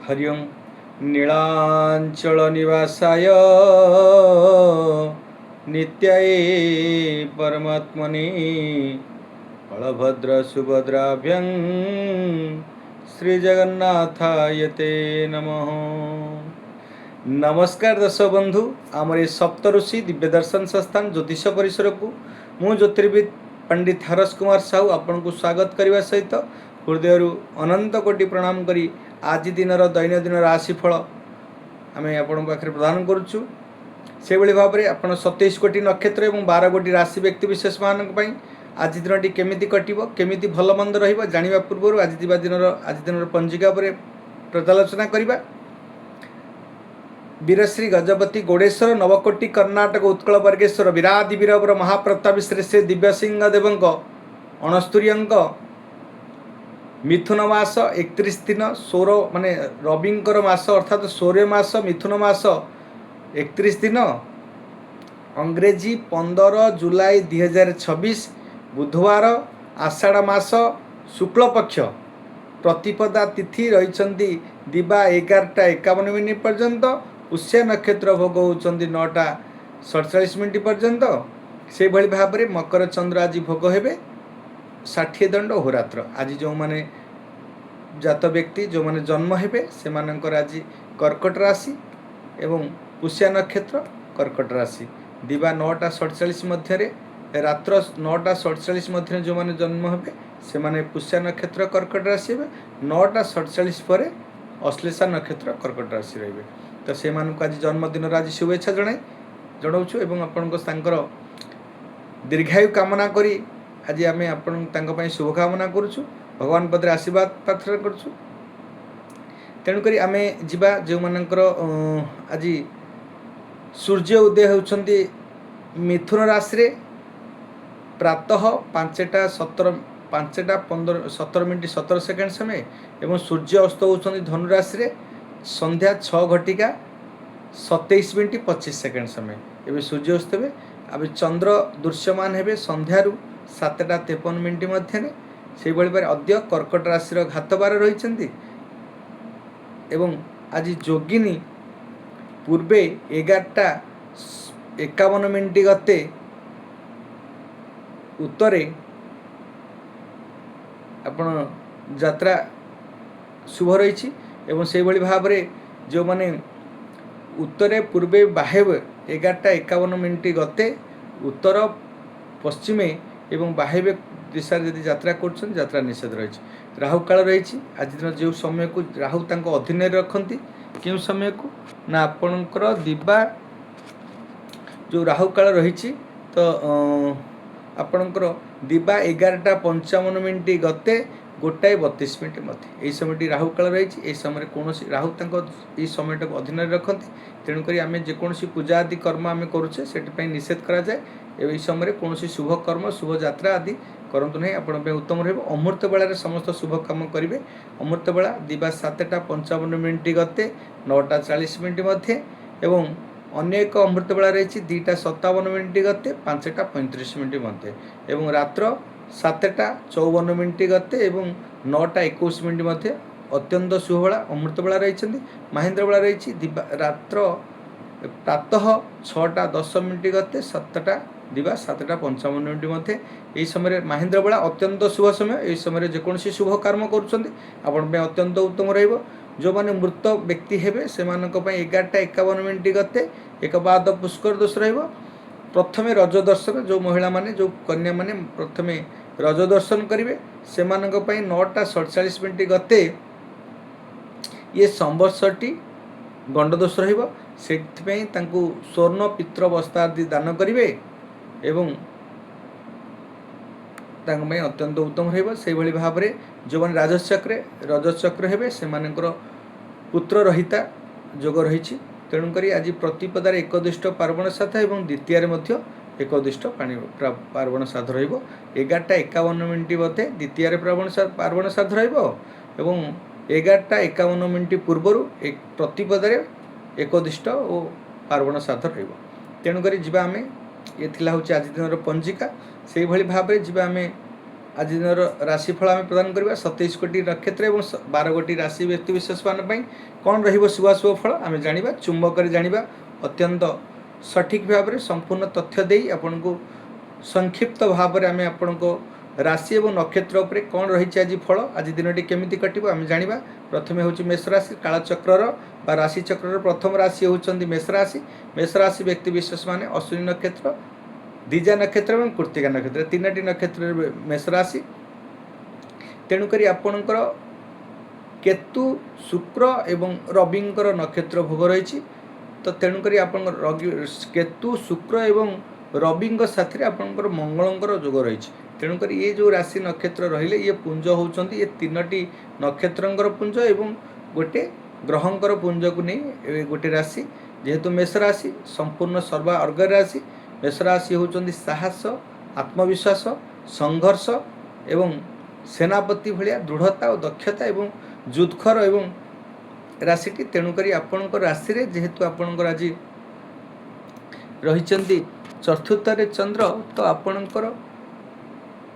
हरि ओं नीलाचलनिवासाय नित्याय परमात्मने बलभद्रसुभद्राभ्यां श्रीजगन्नाथाय ते नमः। नमस्कार दर्शक बंधु, आमर ये सप्तऋषि दिव्य दर्शन संस्थान ज्योतिष परिसर को मु ज्योतिर्विद पंडित हरस कुमार साहू आपण को स्वागत करने सहित हृदय अनंत कोटि प्रणाम करी आज दिन दैनंदिन राशिफल आम आपण पाखे प्रदान करुचु। से भाई भाव में आप 27 कोटी नक्षत्र और 12 कोटी राशि व्यक्ति विशेष मानी आज दिन केमी कटो केमी भल मंद रहा पूर्व आज दिन पंजिका पर्यालोचना करवा। वीरश्री गजपति गौड़ेश्वर नवकोटि कर्णाटक उत्कल वर्गेश्वर विरादि वीरवर महाप्रतापी श्री श्री दिव्यसिंह देव 69 मिथुन मास 31 दिन 16 माने रविंकर मास अर्थात 16 मास मिथुन मास 31 दिन अंग्रेजी 15 जुलाई 2026 बुधवार आषाढ़ मास शुक्ल पक्ष प्रतिपदा तिथि रही दिबा 11:51 पर्यंत पुष्य नक्षत्र भोग होती 9:47 पर्यंत। से भली भाव में मकर चंद्र आज भोग हेबे 60 दंड होरात्र। आज जो माने जात व्यक्ति जो माने जन्म हेबे से मानकर आज कर्कट राशि एवं पुष्य नक्षत्र कर्कट राशि दिवा 9:47 मध्य रात्र 9:47 मध्य जो माने जन्म हेबे से माने पुष्य नक्षत्र कर्कट राशि हेबे 9:47 पर अश्लेषा नक्षत्र कर्कट राशि रहिबे। तो से मानक आज जन्मदिन आज शुभेच्छा जनाऊँ एवं आपंकर दीर्घायु कामना करी आज आम आप शुभकामना करुचु भगवान पदरे आशीर्वाद प्रार्थना करुचु। तेणुक आम जा जो मानकर आज सूर्य उदय होती मिथुन राशि रे प्रातः 5:17 समय एवं सूर्य अस्त होती धनु राशि रे संध्या 6:27 समय एवं सूर्य अस्त हे। अब चंद्र दृश्यमान हे संध्यारू 7:53 मध्य से भाई अद्य कर्कट राशि घातबार रही एवं आज जोगिनी पूर्वे 11:51 गते उत्तरे आपण यात्रा शुभ रही एवं से भाई भाव में जो माने उत्तरे पूर्वे बाहेब 11:51 गते उत्तर पश्चिमे एवं बाहेबे दिशा यदि यात्रा कर यात्रा निषेध रही। राहु काल रही आज दिन जो समय को राहु तांको अधीन रखती क्यों समय को ना आपणकर दिबा जो राहु काल रही तो आपणकर दिबा 11:55 गते 1:32 मध्य यही समय राहु काल रही। समय कौन राहु ये समय को अधीन रखती तेणुक आम जेकोसी पूजा आदि कर्म आम करुचे से निषेध करा जाए। यही समय कौन शुभ कर्म शुभ यात्रा आदि करंतु नहीं आपण उत्तम रही। अमृत बेला समस्त शुभ काम करेंगे। अमृत बेला दिवा 7:55 गते 9:40 मध्य एवं अन्य एक अमृत बेला रही 2:57 गते 5:35 मध्य एवं रात्र 7:54 गते एवं 9:21 मध्य अत्यंत शुभ बेला अमृत बेला रही। महेंद्र बेला रही रात्र प्रातः 6:10 गते 7:55 मध्य यही समय महेंद्र बेला अत्यंत शुभ समय। यही समय जेकोसी शुभ कर्म करुँच अत्यंत उत्तम रहिबो। जो माने मृत व्यक्ति हेबे से 11:51 गते एक बाद पुष्कर दोष रहिबो। प्रथमे रज दर्शन जो महिला माने जो कन्या माने प्रथमे रज दर्शन करेंगे से 9:47 गते ये संवत्सरटी गंडदोष रहिबो। सेथिपई तांकु स्वर्ण पित्र बस्ता आदि दान करेंगे एवं तांको अत्यंत उत्तम रहिबो। से भली भाव में जो मैंने रजचक्र हेबे से मानकर पुत्र रहिता जोग रही। तेणुक आज प्रतिपदार एकदिष्ट पार्वण साध एवं द्वितीय एकदिष्ट पार्वण साध रहिबो। 11:51 मध्य द्वितीय पार्वण साध रहिबो एवं 11:51 पूर्वर एक प्रतिपदार एकदिष्ट और पार्वण साध रहिबो। तेणुक आम ये आज दिन पंजिका से भाई भाव में जी आम आज दिन राशिफल आम प्रदान करवा 27 कोटी नक्षत्र और 12 कोटी राशि व्यक्तिविशेष मान कौन रुभाशुभ फल आम जाना चुंबक जाना अत्यंत सठिक भाव में संपूर्ण तथ्य दे आपण को संक्षिप्त भाव में आम आपण को राशि और नक्षत्र उपर कौन रही आज फल आज दिन टी केमी कटो आम जाना प्रथम हूँ मेष राशि कालचक्र राशि चक्र प्रथम राशि होती मेष राशि व्यक्तिविशेष मान अश्विनी नक्षत्र द्विजा नक्षत्र और कृत्तिका नक्षत्र तीन नक्षत्र मेष राशि तेणुक आपणकर केतु शुक्र एवं रविंकर नक्षत्र भोग रही तो तेणुक आप केतु शुक्र एवं रवि साथी आपणकर मंगलंकर जोग रही तेणुक ये जो राशि नक्षत्र रहिले ये पुंज होती ये तीन नक्षत्र पुंज एवं गोटे ग्रहंकर पुंज को नहीं गोटे राशि जेहेतु मेष राशि संपूर्ण सर्वा अर्घ राशि मेष राशि होती साहस आत्मविश्वास संघर्ष एवं सेनापति भाया दृढ़ता और दक्षता एवं जुत्खर एवं राशि तेणुक आपण राशि रे जेहेतु आपणकर आज रही चतुर्थ चंद्र तो आपणकर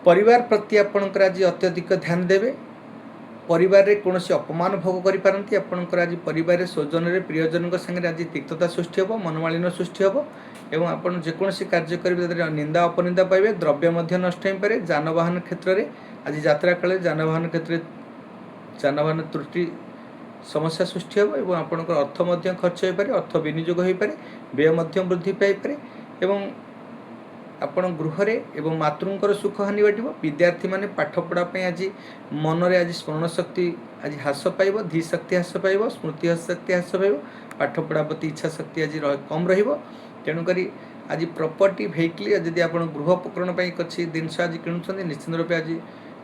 परिवार प्रति आपणकर आज अत्यधिक ध्यान देवे परिवार रे कौन अपमान भोग करें आपणकर आज परिवार स्वजन प्रियजन संगे आज तिक्तता सृष्टि हे मनमालिन सृष्टि हे एवं आपन जेकोसी कार्य करेंगे निंदा अपनिंदा पाइबे द्रव्य नष्ट हो पाए जानवाहन क्षेत्र में आज यात्रा काले जानवाहन क्षेत्र जानवाहन त्रुटि समस्या सृष्टि हे आपंकर अर्थ खर्च हो पाए अर्थ विनियोग हो पाए व्यय वृद्धि पाइपे एवं आपण गृह एवं मातृंकर सुख हानि बाटिबो विद्यार्थी माने पाठ पढ़ापी आज मन रे आज स्मरण शक्ति आज ह्रास पाइब धी शक्ति ह्रास पाइब स्मृति शक्ति ह्रास पाइब पाठ पढ़ा प्रति इच्छा शक्ति आज कम रहिबो तेणुक आज प्रॉपर्टी वेहिकल जदि आप गृह उपकरण किसी जिनस आज किणुंट निश्चित रूप आज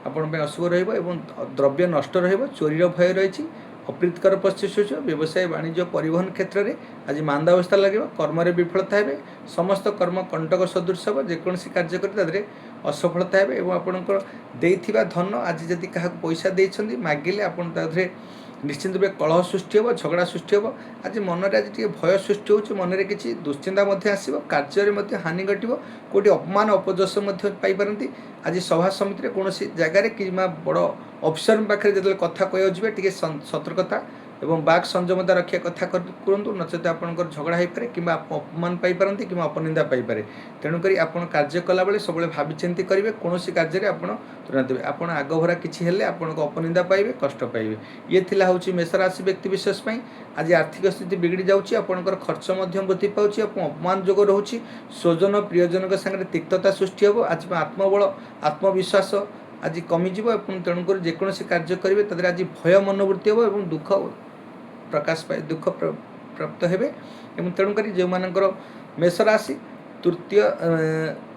आपण अशुभ रहिबो द्रव्य नष्ट रहिबो चोरीर भय रही अप्रीतकर परिस्थिति व्यवसाय वाणिज्य परिवहन क्षेत्र में आज मांदावस्था लगे कर्म विफलता है समस्त कर्म कंटक सदृश हे जेकोसी कार्य करें असफलता है आपंकर धन आज जदि क्या पैसा देते मागिले आप निश्चित रूप कलह सृष्टि हे झगड़ा सृष्टि हे आज मन में आज भय सृष्टि हो मन में किसी दुश्चिंता आसो कार्य हानि घटो कौटी अपमान अपजस पाइपारती आज सभा समिति कौन जगार कि बड़ अफिसर पाखे जो कथा कह टे सतर्कता एवं बाक संयमता रक्षा कथा करूँ नचेत आपंकर झगड़ा हो पाए कि अपमान पाइपारती कि अपनिंदा पाइपे तेणुक आप कार्य कला बेले सब भाविचिंती करेंगे कौन कार्य आप तुरंत आप आगभरा किसी हेल्ले आपको अपनिंदा पाइबे कष्ट पाइबे ये थिला होची मेष राशि व्यक्तिविशेष आज आर्थिक स्थिति बिगड़ी जाऊँगी आपंकर खर्च वृद्धि पाँच अपमान जोग रोचे स्वजन प्रियजन सागर तिक्तता सृष्टि हे आज आत्मबल आत्मविश्वास आज कमिज तेणुक जेकोसी कार्य करेंगे तद आज भय मनोवृत्ति हे और दुख प्रकाश पाए दुख प्राप्त हे तेणुक जो मानकर मेष राशि तृतीय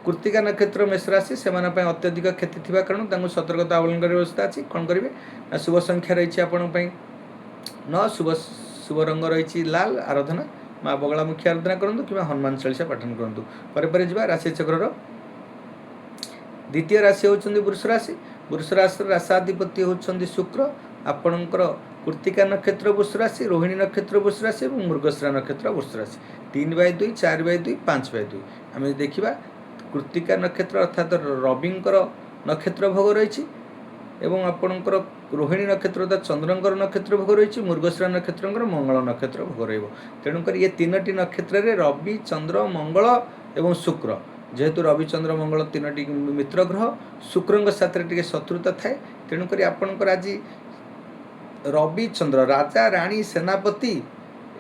कृत्तिका नक्षत्र मेष राशि से अत्यधिक क्षति थी कारण सतर्कता अवलंबन व्यवस्था अच्छी कौन करेंगे शुभ संख्या रही आपण 9 शुभ रंग रही लाल आराधना माँ बगलामुखी आराधना करूँ कि हनुमान चालीसा पाठन करूँ पर जा राशि चक्र द्वितीय राशि होती वृष राशि राशाधिपति होती शुक्र आपणकर कृत्तिका नक्षत्र वृष राशि रोहिणी नक्षत्र वृष राशि और मृगशिरा नक्षत्र वृष राशि 3/2 4/2 5/2 आम देखा कृत्तिका नक्षत्र अर्थात रविंकर नक्षत्र भोग रही एवं आपणकर रोहिणी नक्षत्र अर्थात चंद्रंकर नक्षत्र भोग रही मृगशिरा नक्षत्र मंगल नक्षत्र भोग रेणुक ये तीन नक्षत्र में रवि चंद्र मंगल एवं शुक्र जेहेतु रविचंद्र मंगल तीन मित्र ग्रह शुक्र साथ टे शत्रुता थाए तेणुक आपणकर आज रवि चंद्र राजा राणी सेनापति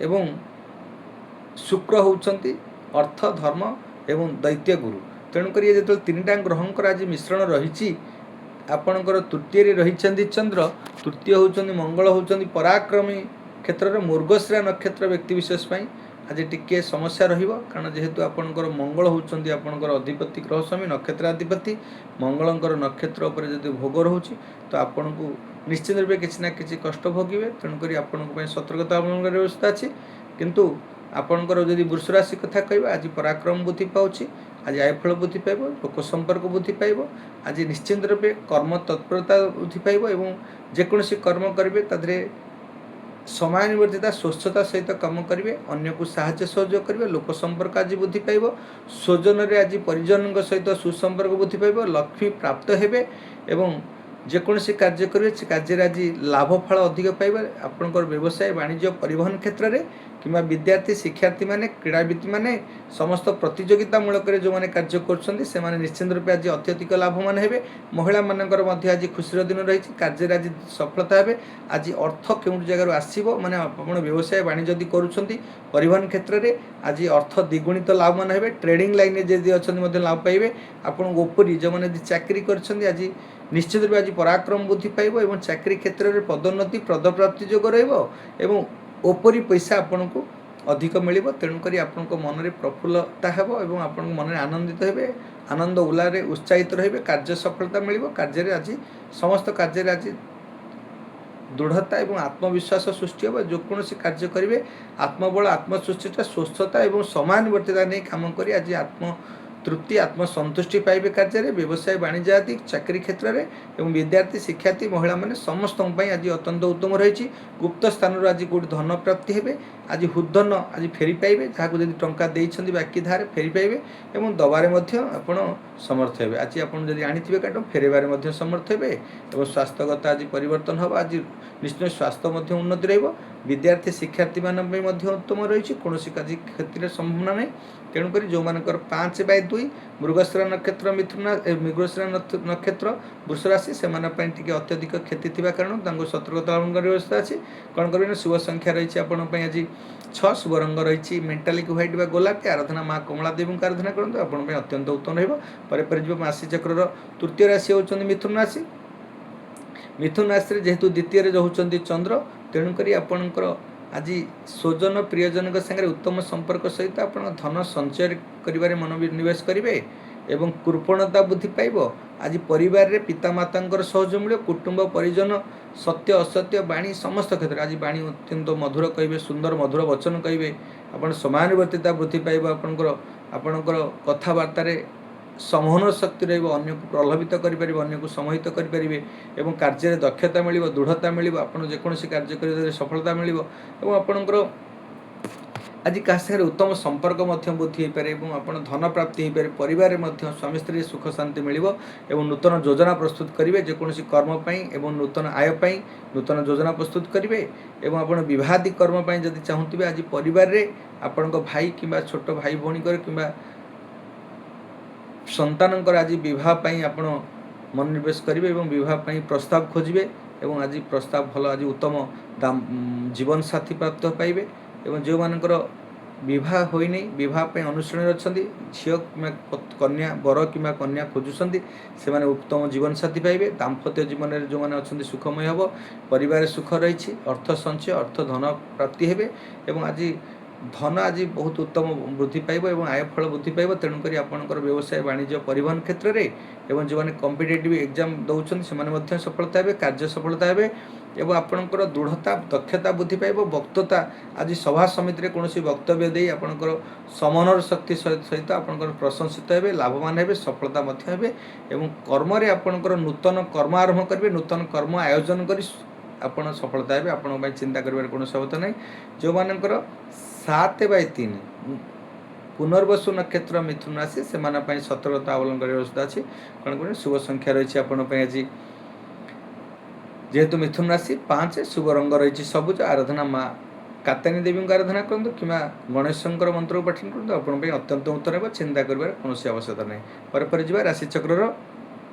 एवं शुक्र होउछंती अर्थ धर्म एवं दैत्य गुरु तेणुक ये जो तीन ग्रहंकर आज मिश्रण रही आपणकर तृतीय रही चंद्र तृतीय होउछंती मंगल होउछंती पराक्रमी क्षेत्र में मृगशिरा नक्षत्र व्यक्तिविशेष आज टिके समस्या रहिबो कारण जेहेतु आपणकर मंगल होउछंती आपणकर अधिपति ग्रह स्वामी नक्षत्राधिपति मंगलंकर नक्षत्र उपर जदि भोग रहुछि तो आपन को निश्चित रूप किसी ना किसी कष्ट भोगिबे तेणुक आपण सतर्कता अवलंबन व्यवस्था अच्छी किंतु आपणकर जदि वृष राशि कथा कहबा आज पराक्रम बुद्धि पाउछि आज आयफल बुद्धि पाइब लोक संपर्क बुद्धि पाइब आज निश्चित रूप कर्म तत्परता बुद्धि पाइब एवं जेकोसी कर्म करेंगे तादरे ସମୟାନୁବର୍ତ୍ତିତା ସ୍ୱଚ୍ଛତା ସହିତ କାମ କରିବେ, ଅନ୍ୟକୁ ସାହାଯ୍ୟ ସହଯୋଗ କରିବେ, ଲୋକ ସମ୍ପର୍କ ଆଜି ବୃଦ୍ଧି ପାଇବ, ସ୍ୱଜନରେ ଆଜି ପରିଜନଙ୍କ ସହିତ ସୁସମ୍ପର୍କ ବୃଦ୍ଧି ପାଇବ, ଲକ୍ଷ୍ମୀ ପ୍ରାପ୍ତ ହେବେ ଏବଂ ଯେକୌଣସି କାର୍ଯ୍ୟ କରିବେ ସେ କାର୍ଯ୍ୟରେ ଆଜି ଲାଭ ଫଳ ଅଧିକ ପାଇବେ। ଆପଣଙ୍କର ବ୍ୟବସାୟ ବାଣିଜ୍ୟ ପରିବହନ କ୍ଷେତ୍ରରେ କିମ୍ବା ବିଦ୍ୟାର୍ଥୀ ଶିକ୍ଷାର୍ଥୀମାନେ କ୍ରୀଡ଼ାବିତମାନେ ସମସ୍ତ ପ୍ରତିଯୋଗିତାମୂଳକରେ ଯେଉଁମାନେ କାର୍ଯ୍ୟ କରୁଛନ୍ତି ସେମାନେ ନିଶ୍ଚିନ୍ତ ରୂପେ ଆଜି ଅତ୍ୟଧିକ ଲାଭବାନ ହେବେ। ମହିଳାମାନଙ୍କର ମଧ୍ୟ ଆଜି ଖୁସିର ଦିନ ରହିଛି, କାର୍ଯ୍ୟରେ ଆଜି ସଫଳତା ହେବେ। ଆଜି ଅର୍ଥ କେଉଁଠି ଜାଗାରୁ ଆସିବ, ମାନେ ଆପଣ ବ୍ୟବସାୟ ବାଣିଜ୍ୟ ଯଦି କରୁଛନ୍ତି ପରିବହନ କ୍ଷେତ୍ରରେ ଆଜି ଅର୍ଥ ଦ୍ୱିଗୁଣିତ ଲାଭବାନ ହେବେ। ଟ୍ରେଡିଂ ଲାଇନରେ ଯଦି ଅଛନ୍ତି ମଧ୍ୟ ଲାଭ ପାଇବେ। ଆପଣଙ୍କ ଉପରି ଯେଉଁମାନେ ଯଦି ଚାକିରି କରିଛନ୍ତି ଆଜି ନିଶ୍ଚିତ ରୂପେ ଆଜି ପରାକ୍ରମ ବୃଦ୍ଧି ପାଇବ ଏବଂ ଚାକିରି କ୍ଷେତ୍ରରେ ପଦୋନ୍ନତି ପଦପ୍ରାପ୍ତି ଯୋଗ ରହିବ ଏବଂ ଉପରି ପଇସା ଆପଣଙ୍କୁ ଅଧିକ ମିଳିବ। ତେଣୁକରି ଆପଣଙ୍କ ମନରେ ପ୍ରଫୁଲ୍ଲତା ହେବ ଏବଂ ଆପଣଙ୍କ ମନରେ ଆନନ୍ଦିତ ହେବେ, ଆନନ୍ଦ ଉଲ୍ଲାସରେ ଉତ୍ସାହିତ ରହିବେ, କାର୍ଯ୍ୟ ସଫଳତା ମିଳିବ। କାର୍ଯ୍ୟରେ ଆଜି ସମସ୍ତ କାର୍ଯ୍ୟରେ ଆଜି ଦୃଢ଼ତା ଏବଂ ଆତ୍ମବିଶ୍ୱାସ ସୃଷ୍ଟି ହେବ। ଯେକୌଣସି କାର୍ଯ୍ୟ କରିବେ ଆତ୍ମବଳ ଆତ୍ମସୃଷ୍ଟିତା ସ୍ୱଚ୍ଛତା ଏବଂ ସମୟାନୁବର୍ତ୍ତିତା ନେଇ କାମ କରି ଆଜି ଆତ୍ମତୃପ୍ତି ଆତ୍ମସନ୍ତୁଷ୍ଟି ପାଇବେ କାର୍ଯ୍ୟରେ, ବ୍ୟବସାୟ ବାଣିଜ୍ୟ ଆଦି ଚାକିରି କ୍ଷେତ୍ରରେ ଏବଂ ବିଦ୍ୟାର୍ଥୀ ଶିକ୍ଷାର୍ଥୀ ମହିଳାମାନେ ସମସ୍ତଙ୍କ ପାଇଁ ଆଜି ଅତ୍ୟନ୍ତ ଉତ୍ତମ ରହିଛି। ଗୁପ୍ତ ସ୍ଥାନରୁ ଆଜି କେଉଁଠି ଧନ ପ୍ରାପ୍ତି ହେବେ, ଆଜି ହୃଦନ ଆଜି ଫେରି ପାଇବେ, ଯାହାକୁ ଯଦି ଟଙ୍କା ଦେଇଛନ୍ତି ବାକି ଧାରେ ଫେରି ପାଇବେ ଏବଂ ଦେବାରେ ମଧ୍ୟ ଆପଣ ସମର୍ଥ ହେବେ। ଆଜି ଆପଣ ଯଦି ଆଣିଥିବେ କାଟ ଫେରାଇବାରେ ମଧ୍ୟ ସମର୍ଥ ହେବେ ଏବଂ ସ୍ୱାସ୍ଥ୍ୟଗତ ଆଜି ପରିବର୍ତ୍ତନ ହେବ। ଆଜି ନିଶ୍ଚୟ ସ୍ୱାସ୍ଥ୍ୟ ମଧ୍ୟ ଉନ୍ନତି ରହିବ। ବିଦ୍ୟାର୍ଥୀ ଶିକ୍ଷାର୍ଥୀମାନଙ୍କ ପାଇଁ ମଧ୍ୟ ଉତ୍ତମ ରହିଛି, କୌଣସି କାର୍ଯ୍ୟ କ୍ଷତିର ସମ୍ଭାବନା ନାହିଁ। ତେଣୁକରି ଯେଉଁମାନଙ୍କର 5/2 ମୃଗଶିରା ନକ୍ଷତ୍ର ମୃଗଶିରା ନକ୍ଷତ୍ର ବୃଷ ରାଶି ସେମାନଙ୍କ ପାଇଁ ଟିକେ ଅତ୍ୟଧିକ କ୍ଷତି ଥିବା କାରଣ ତାଙ୍କୁ ସତର୍କତା ଅବଲମ୍ବନ କରିବାର ବ୍ୟବସ୍ଥା ଅଛି। କ'ଣ କରିବେ ନା ଶୁଭ ସଂଖ୍ୟା ରହିଛି ଆପଣଙ୍କ ପାଇଁ ଆଜି 6, ଶୁଭ ରଙ୍ଗ ରହିଛି ମେଣ୍ଟାଲିକ୍ ହ୍ୱାଇଟ୍ ବା ଗୋଲାପୀ। ଆରାଧନା ମା କମଳା ଦେବୀଙ୍କ ଆରାଧନା କରନ୍ତୁ, ଆପଣଙ୍କ ପାଇଁ ଅତ୍ୟନ୍ତ ଉତ୍ତମ ରହିବ। ପରେ ଯିବ ରାଶି ଚକ୍ରର ତୃତୀୟ ରାଶି ହେଉଛନ୍ତି ମିଥୁନ ରାଶି। ମିଥୁନ ରାଶିରେ ଯେହେତୁ ଦ୍ୱିତୀୟରେ ରହୁଛନ୍ତି ଚନ୍ଦ୍ର, ତେଣୁକରି ଆପଣଙ୍କର ଆଜି ସ୍ୱଜନ ପ୍ରିୟଜନଙ୍କ ସାଙ୍ଗରେ ଉତ୍ତମ ସମ୍ପର୍କ ସହିତ ଆପଣ ଧନ ସଞ୍ଚୟ କରିବାରେ ମନୋନିବେଶ କରିବେ ଏବଂ କୃପଣତା ବୃଦ୍ଧି ପାଇବ। ଆଜି ପରିବାରରେ ପିତାମାତାଙ୍କର ସହଯୋଗ ମିଳିବ, କୁଟୁମ୍ବ ପରିଜନ ସତ୍ୟ ଅସତ୍ୟ ବାଣୀ ସମସ୍ତ କ୍ଷେତ୍ରରେ ଆଜି ବାଣୀ ଅତ୍ୟନ୍ତ ମଧୁର କହିବେ, ସୁନ୍ଦର ମଧୁର ବଚନ କହିବେ। ଆପଣ ସମୟାନୁବର୍ତ୍ତିତା ବୃଦ୍ଧି ପାଇବ, ଆପଣଙ୍କର କଥାବାର୍ତ୍ତାରେ ସମୋହନ ଶକ୍ତି ରହିବ, ଅନ୍ୟକୁ ପ୍ରଲୋଭିତ କରିପାରିବେ, ଅନ୍ୟକୁ ସମୋହିତ କରିପାରିବେ ଏବଂ କାର୍ଯ୍ୟରେ ଦକ୍ଷତା ମିଳିବ, ଦୃଢ଼ତା ମିଳିବ। ଆପଣ ଯେକୌଣସି କାର୍ଯ୍ୟ କରିବାରେ ସଫଳତା ମିଳିବ ଏବଂ ଆପଣଙ୍କର ଆଜି କାହା ସାଙ୍ଗରେ ଉତ୍ତମ ସମ୍ପର୍କ ମଧ୍ୟ ବୃଦ୍ଧି ହୋଇପାରେ ଏବଂ ଆପଣ ଧନ ପ୍ରାପ୍ତି ହୋଇପାରେ। ପରିବାରରେ ମଧ୍ୟ ସ୍ୱାମୀ ସ୍ତ୍ରୀ ସୁଖ ଶାନ୍ତି ମିଳିବ ଏବଂ ନୂତନ ଯୋଜନା ପ୍ରସ୍ତୁତ କରିବେ ଯେକୌଣସି କର୍ମ ପାଇଁ ଏବଂ ନୂତନ ଆୟ ପାଇଁ ନୂତନ ଯୋଜନା ପ୍ରସ୍ତୁତ କରିବେ ଏବଂ ଆପଣ ବିବାହାଦି କର୍ମ ପାଇଁ ଯଦି ଚାହୁଁଥିବେ ଆଜି ପରିବାରରେ ଆପଣଙ୍କ ଭାଇ କିମ୍ବା ଛୋଟ ଭାଇ ଭଉଣୀଙ୍କର କିମ୍ବା ସନ୍ତାନଙ୍କର ଆଜି ବିବାହ ପାଇଁ ଆପଣ ମନୋନିବେଶ କରିବେ ଏବଂ ବିବାହ ପାଇଁ ପ୍ରସ୍ତାବ ଖୋଜିବେ ଏବଂ ଆଜି ପ୍ରସ୍ତାବ ଭଲ ଆଜି ଉତ୍ତମ ଜୀବନସାଥୀ ପ୍ରାପ୍ତ ପାଇବେ ଏବଂ ଯେଉଁମାନଙ୍କର ବିବାହ ହୋଇନି ବିବାହ ପାଇଁ ଅନୁଶୀଳନରେ ଅଛନ୍ତି, ଝିଅ କିମ୍ବା କନ୍ୟା ବର କିମ୍ବା କନ୍ୟା ଖୋଜୁଛନ୍ତି ସେମାନେ ଉତ୍ତମ ଜୀବନସାଥୀ ପାଇବେ। ଦାମ୍ପତ୍ୟ ଜୀବନରେ ଯେଉଁମାନେ ଅଛନ୍ତି ସୁଖମୟ ହେବ, ପରିବାରରେ ସୁଖ ରହିଛି, ଅର୍ଥ ସଞ୍ଚୟ ଅର୍ଥ ଧନ ପ୍ରାପ୍ତି ହେବେ ଏବଂ ଆଜି ଧନ ଆଜି ବହୁତ ଉତ୍ତମ ବୃଦ୍ଧି ପାଇବ ଏବଂ ଆୟ ଫଳ ବୃଦ୍ଧି ପାଇବ। ତେଣୁକରି ଆପଣଙ୍କର ବ୍ୟବସାୟ ବାଣିଜ୍ୟ ପରିବହନ କ୍ଷେତ୍ରରେ ଏବଂ ଯେଉଁମାନେ କମ୍ପିଟେଟିଭ୍ ଏକ୍ଜାମ୍ ଦେଉଛନ୍ତି ସେମାନେ ମଧ୍ୟ ସଫଳତା ହେବେ, କାର୍ଯ୍ୟ ସଫଳତା ହେବେ ଏବଂ ଆପଣଙ୍କର ଦୃଢ଼ତା ଦକ୍ଷତା ବୃଦ୍ଧି ପାଇବ। ବକ୍ତୃତା ଆଜି ସଭା ସମିତିରେ କୌଣସି ବକ୍ତବ୍ୟ ଦେଇ ଆପଣଙ୍କର ସମନର ଶକ୍ତି ସହିତ ଆପଣଙ୍କର ପ୍ରଶଂସିତ ହେବେ, ଲାଭବାନ ହେବେ, ସଫଳତା ମଧ୍ୟ ହେବେ ଏବଂ କର୍ମରେ ଆପଣଙ୍କର ନୂତନ କର୍ମ ଆରମ୍ଭ କରିବେ, ନୂତନ କର୍ମ ଆୟୋଜନ କରି ଆପଣ ସଫଳତା ହେବେ। ଆପଣଙ୍କ ପାଇଁ ଚିନ୍ତା କରିବାର କୌଣସି ଆବଶ୍ୟକତା ନାହିଁ। ଯେଉଁମାନଙ୍କର 7/3 ପୁନର୍ବସୁ ନକ୍ଷତ୍ର ମିଥୁନ ରାଶି ସେମାନଙ୍କ ପାଇଁ ସତର୍କତା ଅବଲମ୍ବନ କରିବାର ବ୍ୟବସ୍ଥା ଅଛି। କ'ଣ କରିବେ ଶୁଭ ସଂଖ୍ୟା ରହିଛି ଆପଣଙ୍କ ପାଇଁ ଆଜି ଯେହେତୁ ମିଥୁନ ରାଶି 5, ଶୁଭ ରଙ୍ଗ ରହିଛି ସବୁଜ। ଆରାଧନା ମା କାତ୍ୟାୟନୀ ଦେବୀଙ୍କ ଆରାଧନା କରନ୍ତୁ କିମ୍ବା ଗଣେଶଙ୍କର ମନ୍ତ୍ରକୁ ପାଠନ କରନ୍ତୁ, ଆପଣଙ୍କ ପାଇଁ ଅତ୍ୟନ୍ତ ଉତ୍ତର ହେବ। ଚିନ୍ତା କରିବାର କୌଣସି ଆବଶ୍ୟକତା ନାହିଁ। ପରେ ଯିବା ରାଶିଚକ୍ରର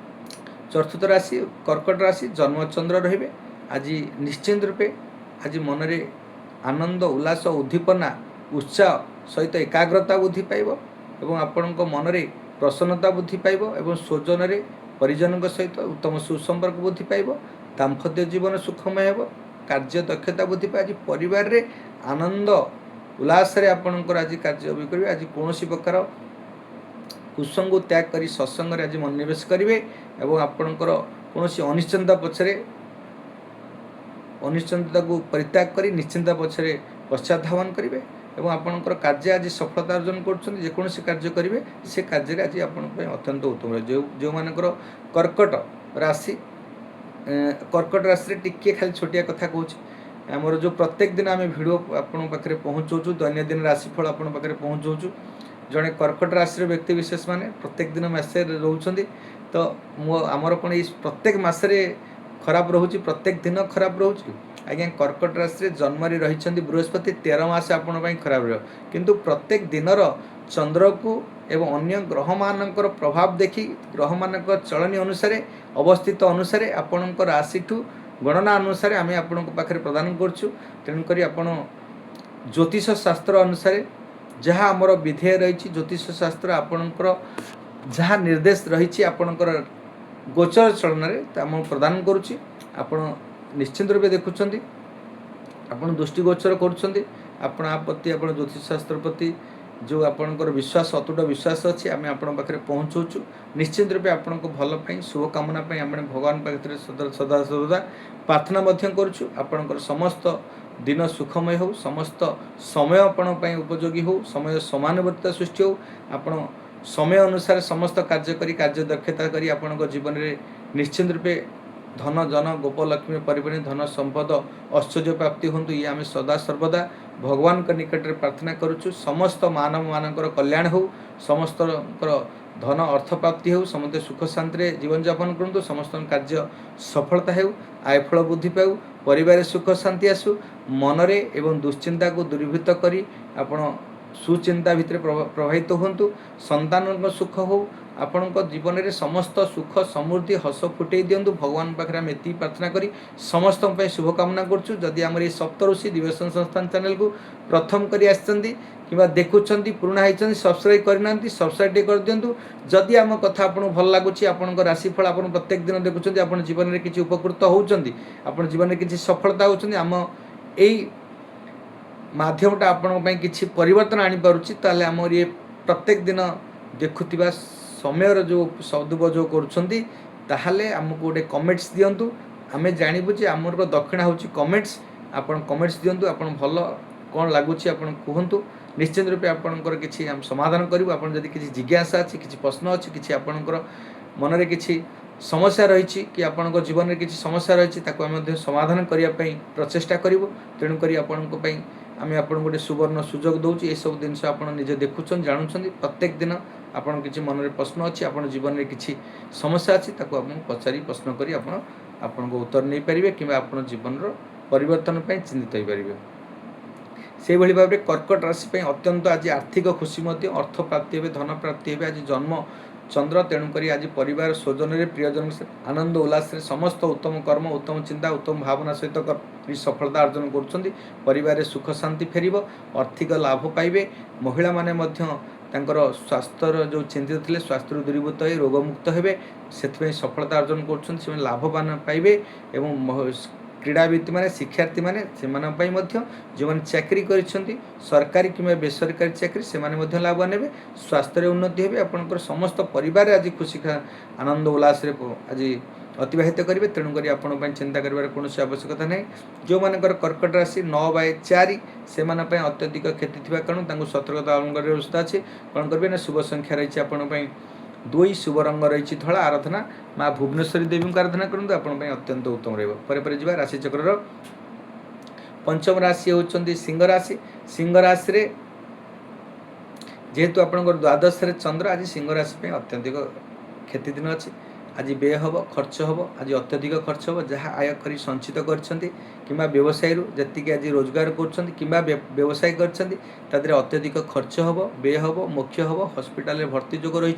ଚତୁର୍ଥ ରାଶି କର୍କଟ ରାଶି। ଜନ୍ମଚନ୍ଦ୍ର ରହିବେ ଆଜି ନିଶ୍ଚିନ୍ତ ରୂପେ ଆଜି ମନରେ ଆନନ୍ଦ ଉଲ୍ଲାସ ଉଦ୍ଦୀପନା ଉତ୍ସାହ ସହିତ ଏକାଗ୍ରତା ବୃଦ୍ଧି ପାଇବ ଏବଂ ଆପଣଙ୍କ ମନରେ ପ୍ରସନ୍ନତା ବୃଦ୍ଧି ପାଇବ ଏବଂ ସ୍ୱଜନରେ ପରିଜନଙ୍କ ସହିତ ଉତ୍ତମ ସୁସମ୍ପର୍କ ବୃଦ୍ଧି ପାଇବ। ଦାମ୍ପତ୍ୟ ଜୀବନ ସୁଖମୟ ହେବ, କାର୍ଯ୍ୟ ଦକ୍ଷତା ବୃଦ୍ଧି ପାଇବ। ଆଜି ପରିବାରରେ ଆନନ୍ଦ ଉଲ୍ଲାସରେ ଆପଣଙ୍କର ଆଜି କାର୍ଯ୍ୟ କରିବେ। ଆଜି କୌଣସି ପ୍ରକାର କୁସଙ୍ଗକୁ ତ୍ୟାଗ କରି ସତ୍ସଙ୍ଗରେ ଆଜି ମନୋନିବେଶ କରିବେ ଏବଂ ଆପଣଙ୍କର କୌଣସି ଅନିଶ୍ଚିତତାକୁ ପରିତ୍ୟାଗ କରି ନିଶ୍ଚିନ୍ତ ପଛରେ ପଶ୍ଚାତଧାବନ କରିବେ ଏବଂ ଆପଣଙ୍କର କାର୍ଯ୍ୟ ଆଜି ସଫଳତା ଅର୍ଜନ କରୁଛନ୍ତି। ଯେକୌଣସି କାର୍ଯ୍ୟ କରିବେ ସେ କାର୍ଯ୍ୟରେ ଆଜି ଆପଣଙ୍କ ପାଇଁ ଅତ୍ୟନ୍ତ ଉତ୍ତମ ରହିବ। ଯେଉଁମାନଙ୍କର କର୍କଟ ରାଶିରେ ଟିକିଏ ଖାଲି ଛୋଟିଆ କଥା କହୁଛି, आमर जो प्रत्येक दिन आम भिड आपण पाखे पहुँचाऊँ दैनंदिन राशिफल आपण पाखे पहुँचाऊँ जड़े कर्कट राशि व्यक्ति विशेष मैंने प्रत्येक दिन मसे रोच तो आमर कौन प्रत्येक मसरे खराब रोचे प्रत्येक दिन खराब रोचे आज्ञा कर्कट राशि जन्म रही बृहस्पति 13 मास आपण खराब रु प्रत्येक दिनर चंद्र को एवं अन्य ग्रह मानकर प्रभाव देखी ग्रह मान चलनी अनुसार अवस्थित अनुसार आपण राशि ठू गणना अनुसार आम आपण पाखे प्रदान करुँ तेणुक आपण ज्योतिष शास्त्र अनुसार जहाँ आमर विधेय रही ज्योतिष शास्त्र आपणकर जहाँ निर्देश रही आपणकर गोचर चलन प्रदान करुच्ची आपण निश्चिंत रूपे देखुं आपण दृष्टिगोचर करती आप ज्योतिष शास्त्र प्रति जो आपणकर विश्वास अतुट विश्वास अच्छी आम आपण पाखे पहुँचाऊँ निश्चित रूपे आपण भल शुभकामना आम भगवान पाखे सदा सर्वदा प्रार्थना करुँ आपणकर समस्त दिन सुखमय हो समस्त समय आपण उपयोगी हो समय समानुवर्तिता सृष्टि हो आपण समय अनुसार समस्त कार्य दक्षता करी आपण जीवन में निश्चित रूपे धन जन गोपलक्ष्मी परिपूर्ण धन संपद ऐश्वर्य प्राप्ति हूँ ये आम सदा सर्वदा भगवान के निकट में प्रार्थना करुँ समस्त मानव मानकर कल्याण हो समस्त धन अर्थ प्राप्ति हो समस्त सुख शांति जीवन यापन करूँ समस्त कार्य सफलता हो आयफल बुद्धि पाऊ परिवार सुख शांति आसु मनरे एवं दुश्चिंता को दूरीभूत करी आपण सुचिंता भितर प्रभावित हूँ संतान सुख हो आपण जीवन में समस्त सुख समृद्धि हस फुटे दिंतु भगवान पाखे आम ये प्रार्थना करी समस्त शुभकामना करुँ जदि आम ये सप्तऋषि दिव्यसन संस्थान चैनल को प्रथम कर कि देखुं पुराणा होती सब्सक्राइब करना सब्सक्राइब कर दिंतु जदि आम कथा आपको भल लगुच आपण राशिफल आप प्रत्येक दिन देखुं आप जीवन में किसी उपकृत होती आप जीवन में किसी सफलता होती आम यही माध्यमटा आपण किसी परिवर्तन आनीपारुची ताले आमर ये प्रत्येक दिन देखुवा समय जो सदुपयोग करुँचे आमको गोटे कमेंट्स दिंतु आम जानबू जे आमर दक्षिणा हूँ कमेंट्स आपन कमेंट्स दिंतु आप भल कौन लगुच आप कहतु निश्चित रूपे आपंकर किसी आम समाधान करूँ आप किसी जिज्ञासा अच्छी किसी प्रश्न अच्छी किसी आपंकर मन में किसी समस्या रही कि आपण जीवन में किसी समस्या रही आम समाधान करने प्रचेषा करूँ तेणुक आपण आम आप गोटे सुवर्ण सुजोग दौर ये सब जिन आप निजे देखुं जानुं प्रत्येक दिन आपन किसी मन में प्रश्न अच्छी आप जीवन में किसी समस्या अच्छी पचारि प्रश्न करी आपण उत्तर नहीं पारे कि आप जीवन परिवर्तन चिंतित हो पारे से भाव में कर्कट राशि अत्यंत आज आर्थिक खुशी अर्थ प्राप्ति हे धन प्राप्ति हे आज जन्म चंद्र तेणुक आज परिवार स्वजन प्रियजन आनंद उल्लास समस्त उत्तम कर्म उत्तम चिंता उत्तम भावना सहित सफलता अर्जन कर सुख शांति फेर आर्थिक लाभ पाइबे महिला माने स्वास्थ्यर जो चिंतित थे स्वास्थ्य दूरीभूत हो रोगमुक्त हे से सफलता अर्जन कर लाभवान पाइबे एवं क्रीड़ाविद मैंने शिक्षार्थी मैंने जो मैंने चाकरी कर सरकारी कि बेसरकारी चाकरी से लाभ ने स्वास्थ्य उन्नति हे आपंकर समस्त परिवार आज खुशी आनंद उल्लास आज अतिबाहित करेंगे तेणुक आपण चिंता कर कौन आवश्यकता ना जो मानकर कर्कट राशि 9/4 से अत्यधिक क्षति थी कारण सतर्कता अवलंबन व्यवस्था अच्छे कौन करेंगे ना शुभ संख्या रही आपण 2 शुभ रंग रही धला आराधना माँ भुवनेश्वरी देवी को आराधना करूँ आपण अत्यंत उत्तम रहा राशि चक्र पंचम राशि होती सिंह राशि सिंह राशि जेहेतु आपंकर द्वादश चंद्र आज सिंह राशि अत्यंतिक क्षति दिन अच्छी आज व्यय हम खर्च हम आज अत्यधिक खर्च हम जहाँ आय कर संचित कर व्यवसाय जी आज रोजगार करवसाय कर अत्यधिक खर्च हम व्यय हम मोक्ष हम हस्पिटाल भर्ती जोग रही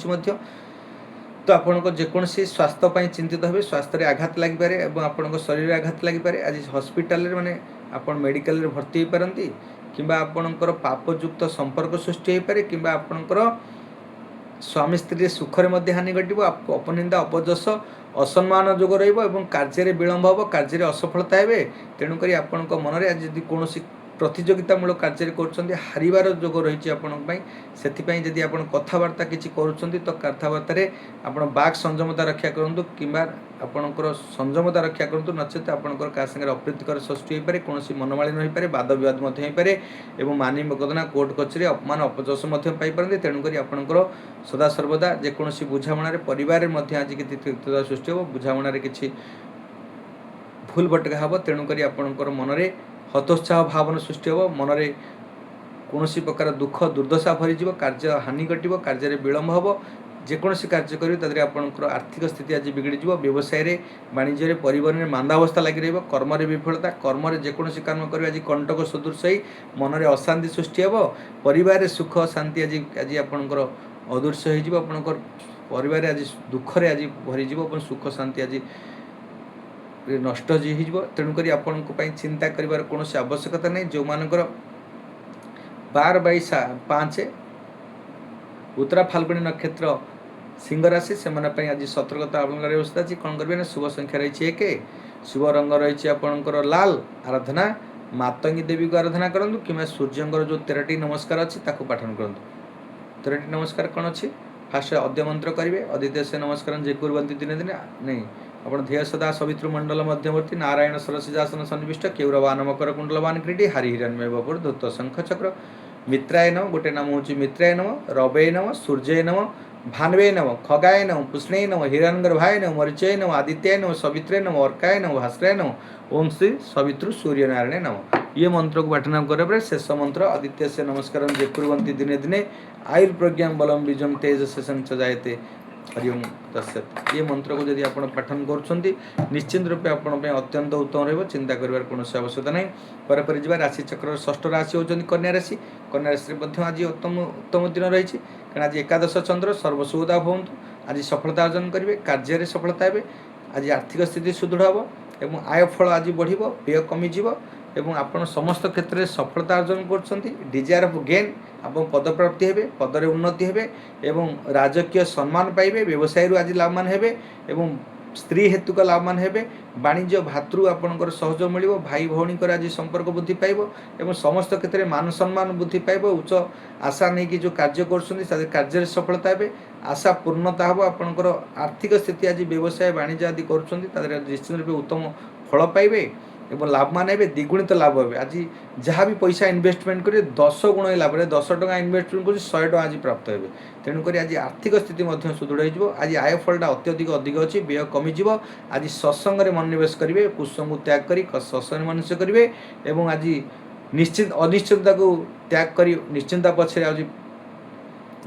तो आपण जेकोसी स्वास्थ्य चिंतित हे स्वास्थ्य आघात लगिपारे आपण शरीर आघात लगिपारे आज हस्पिटाल माने आपण मेडिकल भर्ती हो पारती कि आपणकर पापयुक्त संपर्क सृष्टि हो पारे कि आपणकर स्वामी स्त्री सुखरे मध्य हानि घटव अपनिंदा अपजस असम्मान जोग कार्य विलंब हम कार्य असफलता हे तेणुक आपण मन में आज कौन प्रतियोगितामूलक कार्य कर जोग रही आपंपाई जदि आप कथबार्ता किसी करुँच तो कथबार्तार आप बाक संयमता रक्षा करूँ कि आपंकर संयमता रक्षा करूँ नचेत आपंकर क्या संगे अप्रीतिकर सृष्टि हो पाए कौन मनमालिन हो पाए वाद विवाद हो पाए और मानी मकदना कोर्ट कचेरी अपमान अपजस पाइपारती तेणुक आपंकर सदा सर्वदा जेकोसी बुझामणार परिवार आज कि सृष्टि हो बुझामणार किसी भूल भटका हम तेणुक आपंकर मन में हतोत्साह भावना सृष्टि हे मनरे कौन प्रकार दुख दुर्दशा भरीज कार्य हानि घट कार्य विलम्ब हम जेकोसी कार्य करेंगे आपंकर आर्थिक स्थिति आज बिगड़ व्यवसाय वाणिज्य परिवहन में मांदावस्था लगी रही कर्म विफलता कर्म जेकोसी काम कर आज कंटक सदृश ही मन में अशांति सृष्टि हे परिवार सुख शांति आज आज आपंकर अदृश्य होकर परिवार आज दुखरे आज भरीज सुख शांति आज नष्ट हो तेणुक आपण चिंता कर कौन आवश्यकता नहीं जो मानकर 12/5 उत्तरा फाल्गुनी नक्षत्र सिंह राशि से आज सतर्कता अवलंबन व्यवस्था अच्छी कौन करेंगे शुभ संख्या रही 1 शुभ रंग रही आपंकर लाल आराधना मातंगी देवी को आराधना करूँ कि सूर्यंकर जो 13टी नमस्कार अच्छी पाठन करूँ 13टी नमस्कार कौन अच्छी फास्ट अद्य मंत्र करेंगे अदित्य से नमस्कार जे कुर्वन्ति दिने दिने नहीं आप ध्येय सदा सवितृ मंडल मध्यवर्ती नारायण सरसिजासन सन्निविष्ट केौरवान मकर कुंडलवान क्रीडी हरि हिरण्मय बपुर धूत शंख चक्र मित्राय नम गोटे नाम हूँ मित्राय नम रवे नम सूर्य नम भानवे नम खगाय नम पुष्णे नम हिरण्यगर्भाय नम मरीचय नम आदित्याय नम सवित्रे नम अर्काय नम भास्कराय नम ओम श्री सवितृ सूर्यनारायण नम ये मंत्र को पाठन कर शेष मंत्र आदित्य से नमस्कार जे कुर्वन्ति दिने दिने आयुर्प्रज्ञा बलम बीजम तेज से संचजायते हरिओम तत्सत ये मंत्र को यदि आप पाठन कर निश्चित रूपे आपण अत्यंत उत्तम रही चिंता कर कौन आवश्यकता नहीं पर जा राशि चक्र षष्ठ राशि होती कन्या राशि आज उत्तम उत्तम दिन रही कारण आज एकादश चंद्र सर्वसुविधा भवंतु आज सफलता अर्जन करेंगे कार्य सफलता हे आज आर्थिक स्थिति सुदृढ़ हम एवं आय फल आज बढ़ व्यय कमिज एवं आप समस्त क्षेत्र में सफलता अर्जन कर डिजायर ऑफ गेन आप पदप्राप्ति हे पदर उन्नति हे एवं राजकीय सम्मान पाइबे व्यवसाय आज लाभवान हे एवं स्त्री हेतुक लाभवान हे वाणिज्य भातृ आपंकर सहयोग मिल भाई भौणी आज संपर्क वृद्धि पाइब एवं समस्त क्षेत्र में मान सम्मान वृद्धि पाइब उच्च आशा नहीं कि जो कार्य कर कार्य सफलता हे आशा पूर्णता हम आपंकर आर्थिक स्थिति आज व्यवसाय वाणिज्य आदि कर निश्चित रूप उत्तम फल पाइबे एवं लाभवान हे द्विगुणित लाभ हे आज जहाँ भी पैसा इन्वेस्टमेंट करेंगे 10 गुण लाभ 10 टका इन्वेस्टमेंट कर 100 टका आज प्राप्त हे तेणुक आज आर्थिक स्थिति सुदृढ़ हो आज आय फलटा अत्यधिक अधिक अच्छी व्यय कमिज आज सत्संग में मनोनिवेश करेंगे कुसंग त्याग कर सत्संग मनोनिवेश करेंगे एवं आज निश्चित अनिश्चितता को त्याग कर निश्चिंता पछे आज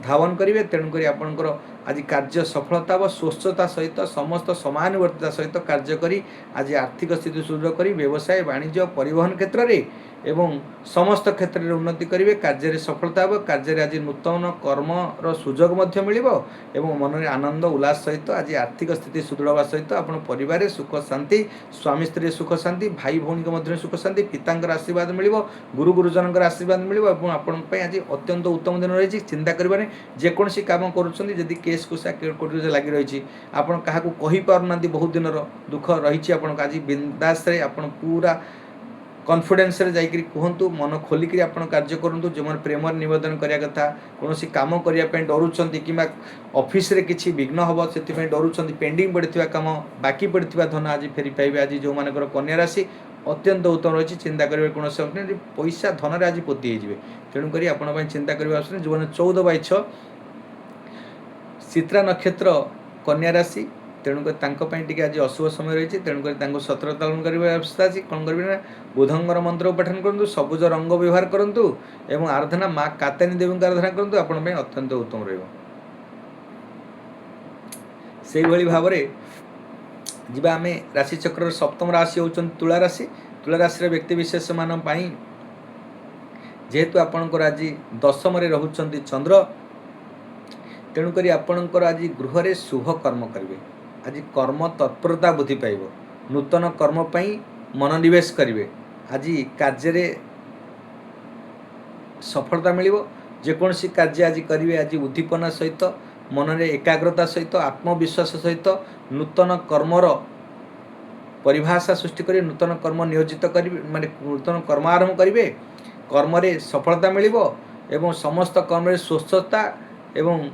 धावन करेंगे तेणुक आपंकर आज कार्य सफलता व स्वच्छता सहित समस्त समानुवर्तिता सहित कार्य करी आज आर्थिक स्थिति सुदृढ़ करी व्यवसाय वाणिज्य परिवहन क्षेत्र में एवं समस्त क्षेत्र में उन्नति करेंगे कार्य सफलता हे कार्य आज नूतन कर्मर सुजोग मिल एवं मन में आनंद उल्लास सहित आज आर्थिक स्थिति सुदृढ़ होगा सहित आप परिवार सुख शांति स्वामी स्त्री सुख शांति भाई भौणी मध्य सुख शांति पिता आशीर्वाद मिल गुरु गुरुजन आशीर्वाद मिल आपण आज अत्यंत उत्तम दिन रही चिंता करें जेकोसी कम करुँच केस कुसा कोर्ट लगी रही आप क्या कही पारना बहुत दिन दुख रही आज बिंदास आप पूरा कॉन्फिडेंस रे जाइकरी कहतु मन खोलिक आप कार्य करूँ जो मैंने प्रेम निवेदन करने कथा कौन कम करने डरुंच कि ऑफिस रे किसी विघ्न हम से डरुंच पेंडिंग पड़ता कम बाकी पड़ता धन आज फेरी पाइबे आज जो मानकर कन्या राशि अत्यंत उत्तम रही चिंता करेंगे कौन पैसा धन आज पोती हो तेणुक आप चिंता करने जो मैंने 14/6 चित्रा नक्षत्र कन्या राशि तेणुक टी आज अशुभ समय रही तेणुक सतर्कता व्यवस्था अच्छी कौन करेंगे बुधंगर मंत्र पठन करूँ सबुज रंग व्यवहार करूँ एवं आराधना माँ कात्यायनी देवी आराधना करूँ आप अत्यंत उत्तम रही भाव में जीवा आम राशि चक्र सप्तम राशि होती तुला राशि व्यक्ति विशेष मान जेहेतु आपणकर आज दशम रोच चंद्र तेणुक आपणकर आज गृह रे शुभ कर्म करेंगे आज कर्म तत्परता वृद्धि पाइब नूतन कर्म मनोनिवेश करेंगे आज कार्य सफलता मिल जेकोसी कार्य आज करेंगे आज उद्दीपना सहित मन में एकाग्रता सहित आत्मविश्वास सहित नूतन कर्मर परिभाषा सृष्टि कर नूतन कर्म नियोजित कर माने नूतन कर्म आरंभ करेंगे कर्म सफलता मिल एवं समस्त कर्म स्वच्छता एवं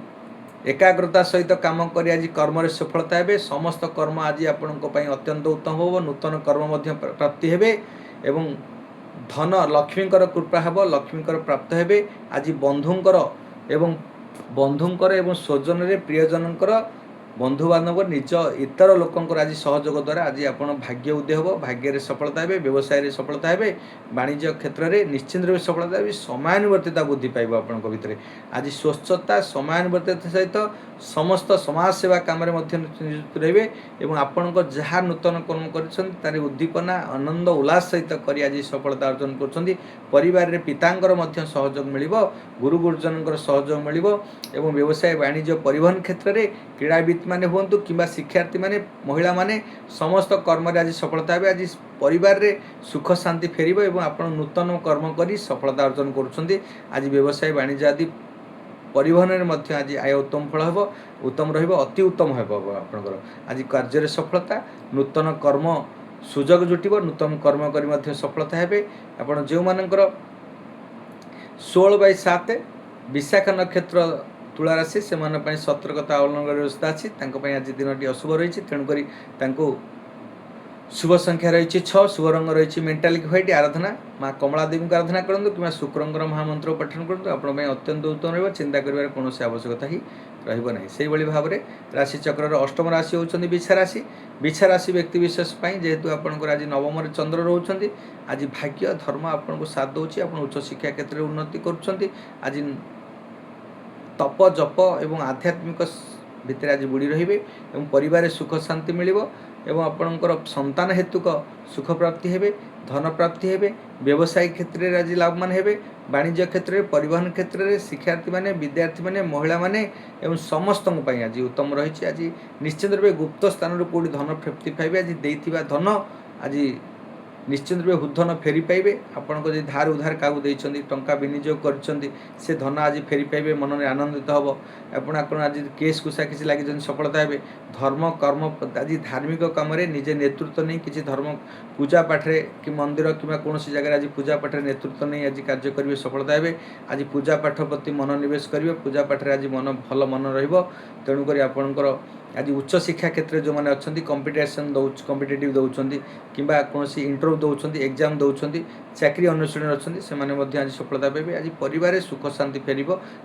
एकाग्रता सहित काम कर आज कर्म सफलता हे समस्त कर्म आज आपण अत्यंत उत्तम हो नूतन कर्म प्राप्ति हे एवं धन लक्ष्मीकर कृपा हे लक्ष्मीकर प्राप्त हे आज बंधुंकर एवं स्वजन रे प्रियजनकर ବନ୍ଧୁବାନ୍ଧବ ନିଜ ଇତର ଲୋକଙ୍କର ଆଜି ସହଯୋଗ ଦ୍ୱାରା ଆଜି ଆପଣ ଭାଗ୍ୟ ଉଦୟ ହେବ, ଭାଗ୍ୟରେ ସଫଳତା ହେବେ, ବ୍ୟବସାୟରେ ସଫଳତା ହେବେ, ବାଣିଜ୍ୟ କ୍ଷେତ୍ରରେ ନିଶ୍ଚିନ୍ତ ରୂପେ ସଫଳତା ହେବେ, ସମୟାନୁବର୍ତ୍ତିତା ବୃଦ୍ଧି ପାଇବ ଆପଣଙ୍କ ଭିତରେ। ଆଜି ସ୍ୱଚ୍ଛତା ସମୟାନୁବର୍ତ୍ତିତା ସହିତ ସମସ୍ତ ସମାଜ ସେବା କାମରେ ମଧ୍ୟ ନିୟୋଜିତ ରହିବେ ଏବଂ ଆପଣଙ୍କ ଯାହା ନୂତନ କର୍ମ କରିଛନ୍ତି ତାର ଉଦ୍ଦୀପନା ଆନନ୍ଦ ଉଲ୍ଲାସ ସହିତ କରି ଆଜି ସଫଳତା ଅର୍ଜନ କରୁଛନ୍ତି। ପରିବାରରେ ପିତାଙ୍କର ମଧ୍ୟ ସହଯୋଗ ମିଳିବ, ଗୁରୁ ଗୁରୁଜନଙ୍କର ସହଯୋଗ ମିଳିବ ଏବଂ ବ୍ୟବସାୟ ବାଣିଜ୍ୟ ପରିବହନ କ୍ଷେତ୍ରରେ କ୍ରୀଡ଼ାବିତ ମାନେ ହୁଅନ୍ତୁ କିମ୍ବା ଶିକ୍ଷାର୍ଥୀମାନେ, ମହିଳାମାନେ ସମସ୍ତ କର୍ମରେ ଆଜି ସଫଳତା ହେବେ। ଆଜି ପରିବାରରେ ସୁଖ ଶାନ୍ତି ଫେରିବ ଏବଂ ଆପଣ ନୂତନ କର୍ମ କରି ସଫଳତା ଅର୍ଜନ କରୁଛନ୍ତି। ଆଜି ବ୍ୟବସାୟ ବାଣିଜ୍ୟ ଆଦି ପରିବହନରେ ମଧ୍ୟ ଆଜି ଆୟ ଉତ୍ତମ ଫଳ ହେବ, ଉତ୍ତମ ରହିବ, ଅତି ଉତ୍ତମ ହେବ ଆପଣଙ୍କର। ଆଜି କାର୍ଯ୍ୟରେ ସଫଳତା, ନୂତନ କର୍ମ ସୁଯୋଗ ଜୁଟିବ, ନୂତନ କର୍ମ କରି ମଧ୍ୟ ସଫଳତା ହେବେ। ଆପଣ ଯେଉଁମାନଙ୍କର 16/7 ବିଶାଖା ନକ୍ଷତ୍ର ତୁଳା ରାଶି ସେମାନଙ୍କ ପାଇଁ ସତର୍କତା ଅବଲମ୍ବନ କରିବାର ବ୍ୟବସ୍ଥା ଅଛି। ତାଙ୍କ ପାଇଁ ଆଜି ଦିନଟି ଅଶୁଭ ରହିଛି, ତେଣୁକରି ତାଙ୍କୁ शुभ संख्या रही 6, शुभ रंग रही मेटालिक व्हाइट। आराधना माँ कमला देवी को आराधना करूँ कि शुक्रंर महामंत्र पठन करूँ, आपण अत्यंत उत्तम रहा। चिंता कर कौन आवश्यकता ही रही से भाव में राशि चक्र अष्टम राशि होती बिछा राशि। बिछा राशि व्यक्ति विशेष जेहेतु आपंकर आज नवम चंद्र रोच, आज भाग्य धर्म आपन को साथ दूसरी, आप उच्च शिक्षा क्षेत्र में उन्नति कर आज तप जप एवं आध्यात्मिक भितर आज बुड़ी रे और परिवार सुख शांति मिल एवं आपणकर संतान हेतुक सुख प्राप्ति हेबे, धन प्राप्ति हेबे, व्यवसाय क्षेत्र में आज लाभवान हेबे, वाणिज्य क्षेत्र में, परिवहन क्षेत्र में, शिक्षार्थी माने, विद्यार्थी माने, महिला माने एवं समस्त आज उत्तम रही। आज निश्चित रूपे गुप्त स्थान कौटी धन प्राप्ति पाइबे। आज देइथिबा धन आज निश्चित रूपे हुधन फेरी पाइबे। आपण को धार उधार क्या टंका विनियोग कर धन आज फेरी पाइबे, मन में आनंदित हम। आप आज केस कुसा किसी लगे सफलता हे। धर्म कर्म आज धार्मिक कम निजे नेतृत्व नहीं किसी धर्म पूजा पाठ कि मंदिर कि कौन जगह आज पूजा पाठ नेतृत्व नहीं आज कार्य करेंगे, सफलता हे। आज पूजा पाठ प्रति मनोनिवेश करेंगे, पूजा पाठ आज मन भल मन रेणुक आपणकर आज उच्च शिक्षा क्षेत्र जो मैंने अच्छा कंपिटिशन कंपिटेटिव दौरान कि कौन इंटरव्यू दौरान एग्जाम दौरान चाकरी अन्वेषण अच्छा से आज सफलता पाइबे। आज परिवार सुख शांति फेर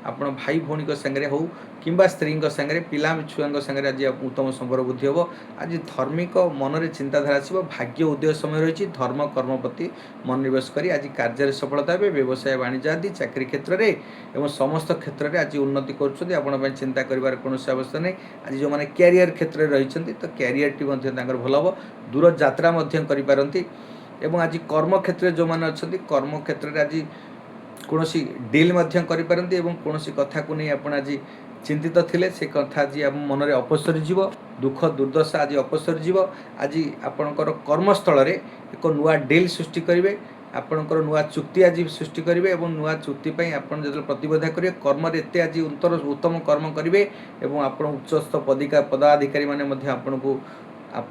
आप भाई भौणी सागर हो कि स्त्री सागर पिला छुआ सागर आज उत्तम संपर्क वृद्धि हम। आज धार्मिक मन में चिंताधारा आसो, भाग्य उदय समय रही। धर्म कर्म प्रति मनोनिवेश कर आज कार्य सफलता हे। व्यवसाय वाणिज्य आदि चाकरी क्षेत्र में समस्त क्षेत्र में आज उन्नति कर चिंता कर कौन आवश्यकता नहीं। आज जो मैंने क्यारियर क्षेत्र में रही तो क्यारियर टी भल हम, दूर यात्रा करिपारंती। एवं आज कर्म क्षेत्र जो मैंने अच्छा कर्म क्षेत्र में आज कौन डील करिपारंती एवं कौन कथा को नहीं आप आज चिंतित थिले से कथा आज मन में अपसरी जीव, दुख दुर्दशा आज अपसरी जीव। आज आपणकर कर्मस्थल रे एक नुआ डील सृष्टि करेंगे, आपणकर नुआ चुक्ति आज सृष्टि करेंगे और नुआ चुक्ति आपन जो प्रतिबद्ध करेंगे कर्म एत आज उत्तम कर्म करेंगे और आप उच्चस्थ पदाधिकारी मैंने आपन को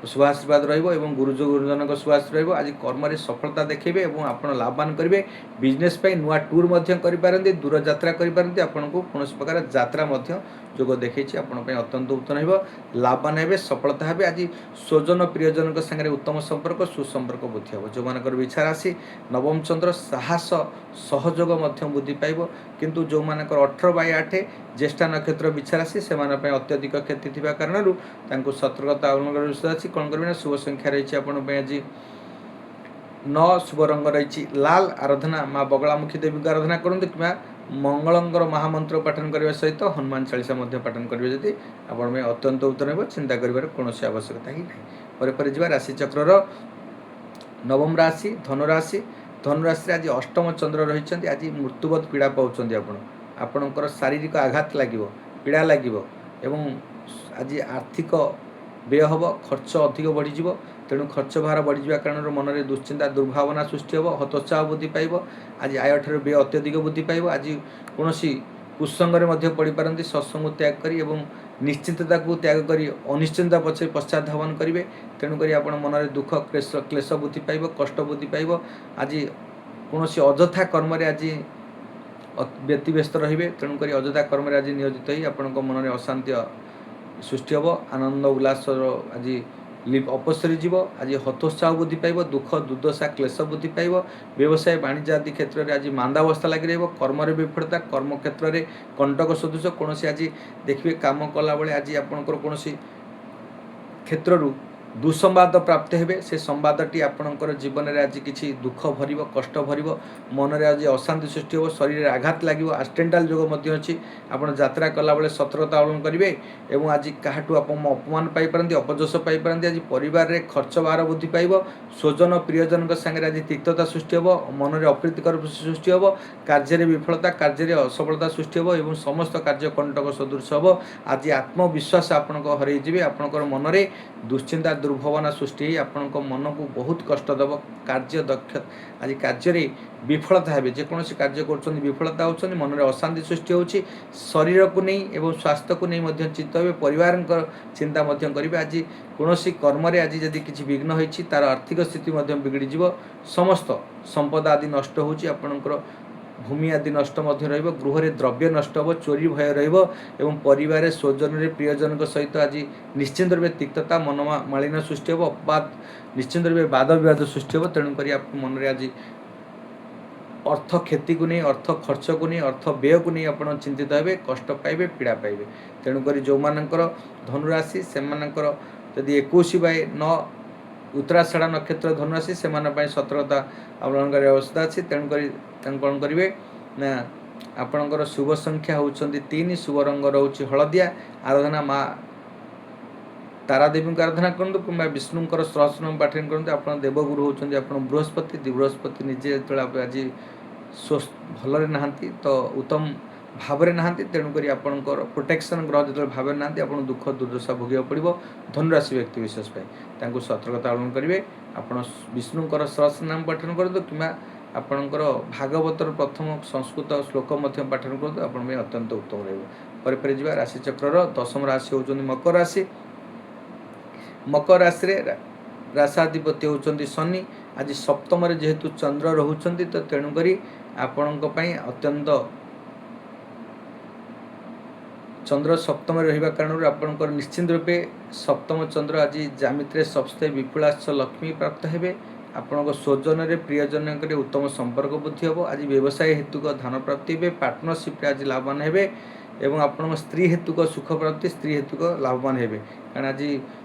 शुभाशीर्वाद रही गुरुज गुरुजन शुभाशीर्वाद रही। आज कर्म सफलता देखिए और आप लाभवान करेंगे। बिजनेस नुआ टूर करेंगे, दूर यात्रा करेंगे, आपन को कौन प्रकार यात्रा जोग देखी अत्यंत उत्तम हो, लाभवान हे, सफलता हे। आज स्वजन प्रियजन सागर उत्तम संपर्क सुसंपर्क वृद्धि हम। जो मान विछा राशि नवम चंद्र साहस सहयोग वृद्धि पाइब, किंतु जो मान 18/8 ज्येष्ठा नक्षत्र विछा राशि से अत्यधिक क्षति थी कारण सतर्कता अवलंबन अच्छी कौन करेंगे। शुभ संख्या रही आज 9, शुभ रंग रही लाल। आराधना माँ बगलामुखी देवी को आराधना करूँ कि मंगलंकर महामंत्र पाठन करने सहित हनुमान चालीसा पाठन करेंगे जदि आप अत्यंत उत्तम हो। चिंता कर कौन आवश्यकता ही नहीं। पर जा राशि चक्र नवम राशि धनुराशि। धनुराशि आज अष्टम चंद्र रही। आज मृत्युवत पीड़ा पाँच आपणकर शारीरिक आघात लगे, पीड़ा लगे एवं आज आर्थिक व्यय हम, खर्च अधिक बढ़ीज। तेणु खर्च भार बढ़ी कारण मन में दुश्चिंता दुर्भावना सृष्टि हम, हतोत्साह वृद्धि पाइब। आज आय ठार व्यय अत्यधिक वृद्धि पाइब। आज कौन कुसंगे पड़ पारती, सत्संग त्याग कर निश्चिंतता को त्याग कर अनिश्चिंता पछे पश्चात धावन करेंगे। तेणुक आप मन में दुख क्लेश वृद्धि पाइब, कष्ट वृद्धि पाइब। आज कौन अଯଥା कर्म आज व्यतिव्यस्त रे। तेणुक अଯଥା कर्म आज नियोजित हो आपण मन में अशांति सृष्टि हम। आनंद उल्लास आज ଅପସରି ଯିବ। ଆଜି ହତୋତ୍ସାହ ବୃଦ୍ଧି ପାଇବ, ଦୁଃଖ ଦୁର୍ଦ୍ଦଶା କ୍ଲେଶ ବୃଦ୍ଧି ପାଇବ। ବ୍ୟବସାୟ ବାଣିଜ୍ୟ ଆଦି କ୍ଷେତ୍ରରେ ଆଜି ମାନ୍ଦାବସ୍ଥା ଲାଗି ରହିବ। କର୍ମରେ ବିଫଳତା, କର୍ମକ୍ଷେତ୍ରରେ କଣ୍ଟକ ସଦୃଶ କୌଣସି ଆଜି ଦେଖିବେ କାମ କଲାବେଳେ ଆଜି ଆପଣଙ୍କର କୌଣସି କ୍ଷେତ୍ରରୁ ଦୁଃସମ୍ବାଦ ପ୍ରାପ୍ତ ହେବେ। ସେ ସମ୍ବାଦଟି ଆପଣଙ୍କର ଜୀବନରେ ଆଜି କିଛି ଦୁଃଖ ଭରିବ, କଷ୍ଟ ଭରିବ, ମନରେ ଆଜି ଅଶାନ୍ତି ସୃଷ୍ଟି ହେବ, ଶରୀରରେ ଆଘାତ ଲାଗିବ। ଆକ୍ସିଡେଣ୍ଟାଲ ଯୋଗ ମଧ୍ୟ ଅଛି। ଆପଣ ଯାତ୍ରା କଲାବେଳେ ସତର୍କତା ଅବଲମ୍ବନ କରିବେ ଏବଂ ଆଜି କାହାଠୁ ଆପଣ ଅପମାନ ପାଇପାରନ୍ତି, ଅପଯଶ ପାଇପାରନ୍ତି। ଆଜି ପରିବାରରେ ଖର୍ଚ୍ଚ ଭାର ବୃଦ୍ଧି ପାଇବ। ସ୍ୱଜନ ପ୍ରିୟଜନଙ୍କ ସାଙ୍ଗରେ ଆଜି ତିକ୍ତତା ସୃଷ୍ଟି ହେବ, ମନରେ ଅପ୍ରୀତିକର ସୃଷ୍ଟି ହେବ, କାର୍ଯ୍ୟରେ ବିଫଳତା, କାର୍ଯ୍ୟରେ ଅସଫଳତା ସୃଷ୍ଟି ହେବ ଏବଂ ସମସ୍ତ କାର୍ଯ୍ୟ କଣ୍ଟକ ସଦୃଶ ହେବ। ଆଜି ଆତ୍ମବିଶ୍ୱାସ ଆପଣଙ୍କ ହରାଇଯିବେ। ଆପଣଙ୍କର ମନରେ ଦୁଶ୍ଚିନ୍ତା ଦୁର୍ଭାବନା ସୃଷ୍ଟି ହୋଇ ଆପଣଙ୍କ ମନକୁ ବହୁତ କଷ୍ଟ ଦେବ। କାର୍ଯ୍ୟ ଦକ୍ଷ ଆଜି କାର୍ଯ୍ୟରେ ବିଫଳତା ହେବେ। ଯେକୌଣସି କାର୍ଯ୍ୟ କରୁଛନ୍ତି ବିଫଳତା ହେଉଛନ୍ତି, ମନରେ ଅଶାନ୍ତି ସୃଷ୍ଟି ହେଉଛି। ଶରୀରକୁ ନେଇ ଏବଂ ସ୍ୱାସ୍ଥ୍ୟକୁ ନେଇ ମଧ୍ୟ ଚିନ୍ତା ହେବେ, ପରିବାରଙ୍କ ଚିନ୍ତା ମଧ୍ୟ କରିବେ। ଆଜି କୌଣସି କର୍ମରେ ଆଜି ଯଦି କିଛି ବିଘ୍ନ ହୋଇଛି ତାର ଆର୍ଥିକ ସ୍ଥିତି ମଧ୍ୟ ବିଗିଡ଼ିଯିବ। ସମସ୍ତ ସମ୍ପଦ ଆଦି ନଷ୍ଟ ହେଉଛି। ଆପଣଙ୍କର ଭୂମି ଆଦି ନଷ୍ଟ ମଧ୍ୟ ରହିବ। ଗୃହରେ ଦ୍ରବ୍ୟ ନଷ୍ଟ ହେବ, ଚୋରି ଭୟ ରହିବ ଏବଂ ପରିବାରରେ ସ୍ୱଜନରେ ପ୍ରିୟଜନଙ୍କ ସହିତ ଆଜି ନିଶ୍ଚିନ୍ତ ରୂପେ ତିକ୍ତତା ମନମାଳିନ ସୃଷ୍ଟି ହେବ। ଅପବାଦ ନିଶ୍ଚିନ୍ତ ରୂପେ ବାଦ ବିବାଦ ସୃଷ୍ଟି ହେବ। ତେଣୁକରି ଆପଣ ମନରେ ଆଜି ଅର୍ଥ କ୍ଷତିକୁ ନେଇ, ଅର୍ଥ ଖର୍ଚ୍ଚକୁ ନେଇ, ଅର୍ଥ ବ୍ୟୟକୁ ନେଇ ଆପଣ ଚିନ୍ତିତ ହେବେ, କଷ୍ଟ ପାଇବେ, ପୀଡ଼ା ପାଇବେ। ତେଣୁକରି ଯେଉଁମାନଙ୍କର ଧନୁରାଶି ସେମାନଙ୍କର ଯଦି 21/9 ଉତ୍ତରାଷାଢ଼ ନକ୍ଷତ୍ର ଧନୁରାଶି ସେମାନଙ୍କ ପାଇଁ ସତର୍କତା ଅବଲମ୍ବନ କରିବା ଅବସ୍ଥା ଅଛି। ତେଣୁକରି ତାଙ୍କୁ କ'ଣ କରିବେ ନା ଆପଣଙ୍କର ଶୁଭ ସଂଖ୍ୟା ହେଉଛନ୍ତି 3, ଶୁଭ ରଙ୍ଗ ରହୁଛି ହଳଦିଆ। ଆରାଧନା ମା ତାରାଦେବୀଙ୍କୁ ଆରାଧନା କରନ୍ତୁ କିମ୍ବା ବିଷ୍ଣୁଙ୍କର ସହସ୍ରନାମ ପାଠନ କରନ୍ତୁ। ଆପଣ ଦେବଗୁରୁ ହେଉଛନ୍ତି ଆପଣ ବୃହସ୍ପତି। ବୃହସ୍ପତି ନିଜେ ଯେତେବେଳେ ଆଜି ଭଲରେ ନାହାନ୍ତି ତ ଉତ୍ତମ ଭାବରେ ନାହାନ୍ତି, ତେଣୁକରି ଆପଣଙ୍କର ପ୍ରୋଟେକ୍ସନ୍ ଗ୍ରହ ଯେତେବେଳେ ଭାବରେ ନାହାନ୍ତି ଆପଣ ଦୁଃଖ ଦୁର୍ଦ୍ଦଶା ଭୋଗିବାକୁ ପଡ଼ିବ। ଧନୁରାଶି ବ୍ୟକ୍ତି ବିଶେଷ ପାଇଁ ତାଙ୍କୁ ସତର୍କତା ଅବଲମ୍ବନ କରିବେ। ଆପଣ ବିଷ୍ଣୁଙ୍କର ସହସ୍ରନାମ ପାଠନ କରନ୍ତୁ କିମ୍ବା ଆପଣଙ୍କର ଭାଗବତର ପ୍ରଥମ ସଂସ୍କୃତ ଶ୍ଲୋକ ମଧ୍ୟ ପାଠନ କରନ୍ତୁ, ଆପଣଙ୍କ ପାଇଁ ଅତ୍ୟନ୍ତ ଉତ୍ତମ ରହିବ। ପରେ ଯିବା ରାଶିଚକ୍ରର ଦଶମ ରାଶି ହେଉଛନ୍ତି ମକର ରାଶି। ମକର ରାଶିରେ ରାଶାଧିପତି ହେଉଛନ୍ତି ଶନି। ଆଜି ସପ୍ତମରେ ଯେହେତୁ ଚନ୍ଦ୍ର ରହୁଛନ୍ତି ତ ତେଣୁକରି ଆପଣଙ୍କ ପାଇଁ ଅତ୍ୟନ୍ତ ଚନ୍ଦ୍ର ସପ୍ତମରେ ରହିବା କାରଣରୁ ଆପଣଙ୍କର ନିଶ୍ଚିନ୍ତ ରୂପେ ସପ୍ତମ ଚନ୍ଦ୍ର ଆଜି ଜାମିତ୍ରେ ସପ୍ସ୍ତେ ବିପୁଳାଶ୍ଚ ଲକ୍ଷ୍ମୀ ପ୍ରାପ୍ତ ହେବେ। ଆପଣଙ୍କ ସ୍ୱଜନରେ ପ୍ରିୟଜନଙ୍କରେ ଉତ୍ତମ ସମ୍ପର୍କ ବୃଦ୍ଧି ହେବ। ଆଜି ବ୍ୟବସାୟ ହେତୁକ ଧନ ପ୍ରାପ୍ତି ହେବେ, ପାର୍ଟନରସିପ୍ରେ ଆଜି ଲାଭବାନ ହେବେ ଏବଂ ଆପଣଙ୍କ ସ୍ତ୍ରୀ ହେତୁକ ସୁଖ ପ୍ରାପ୍ତି, ସ୍ତ୍ରୀ ହେତୁକ ଲାଭବାନ ହେବେ। କାରଣ ଆଜି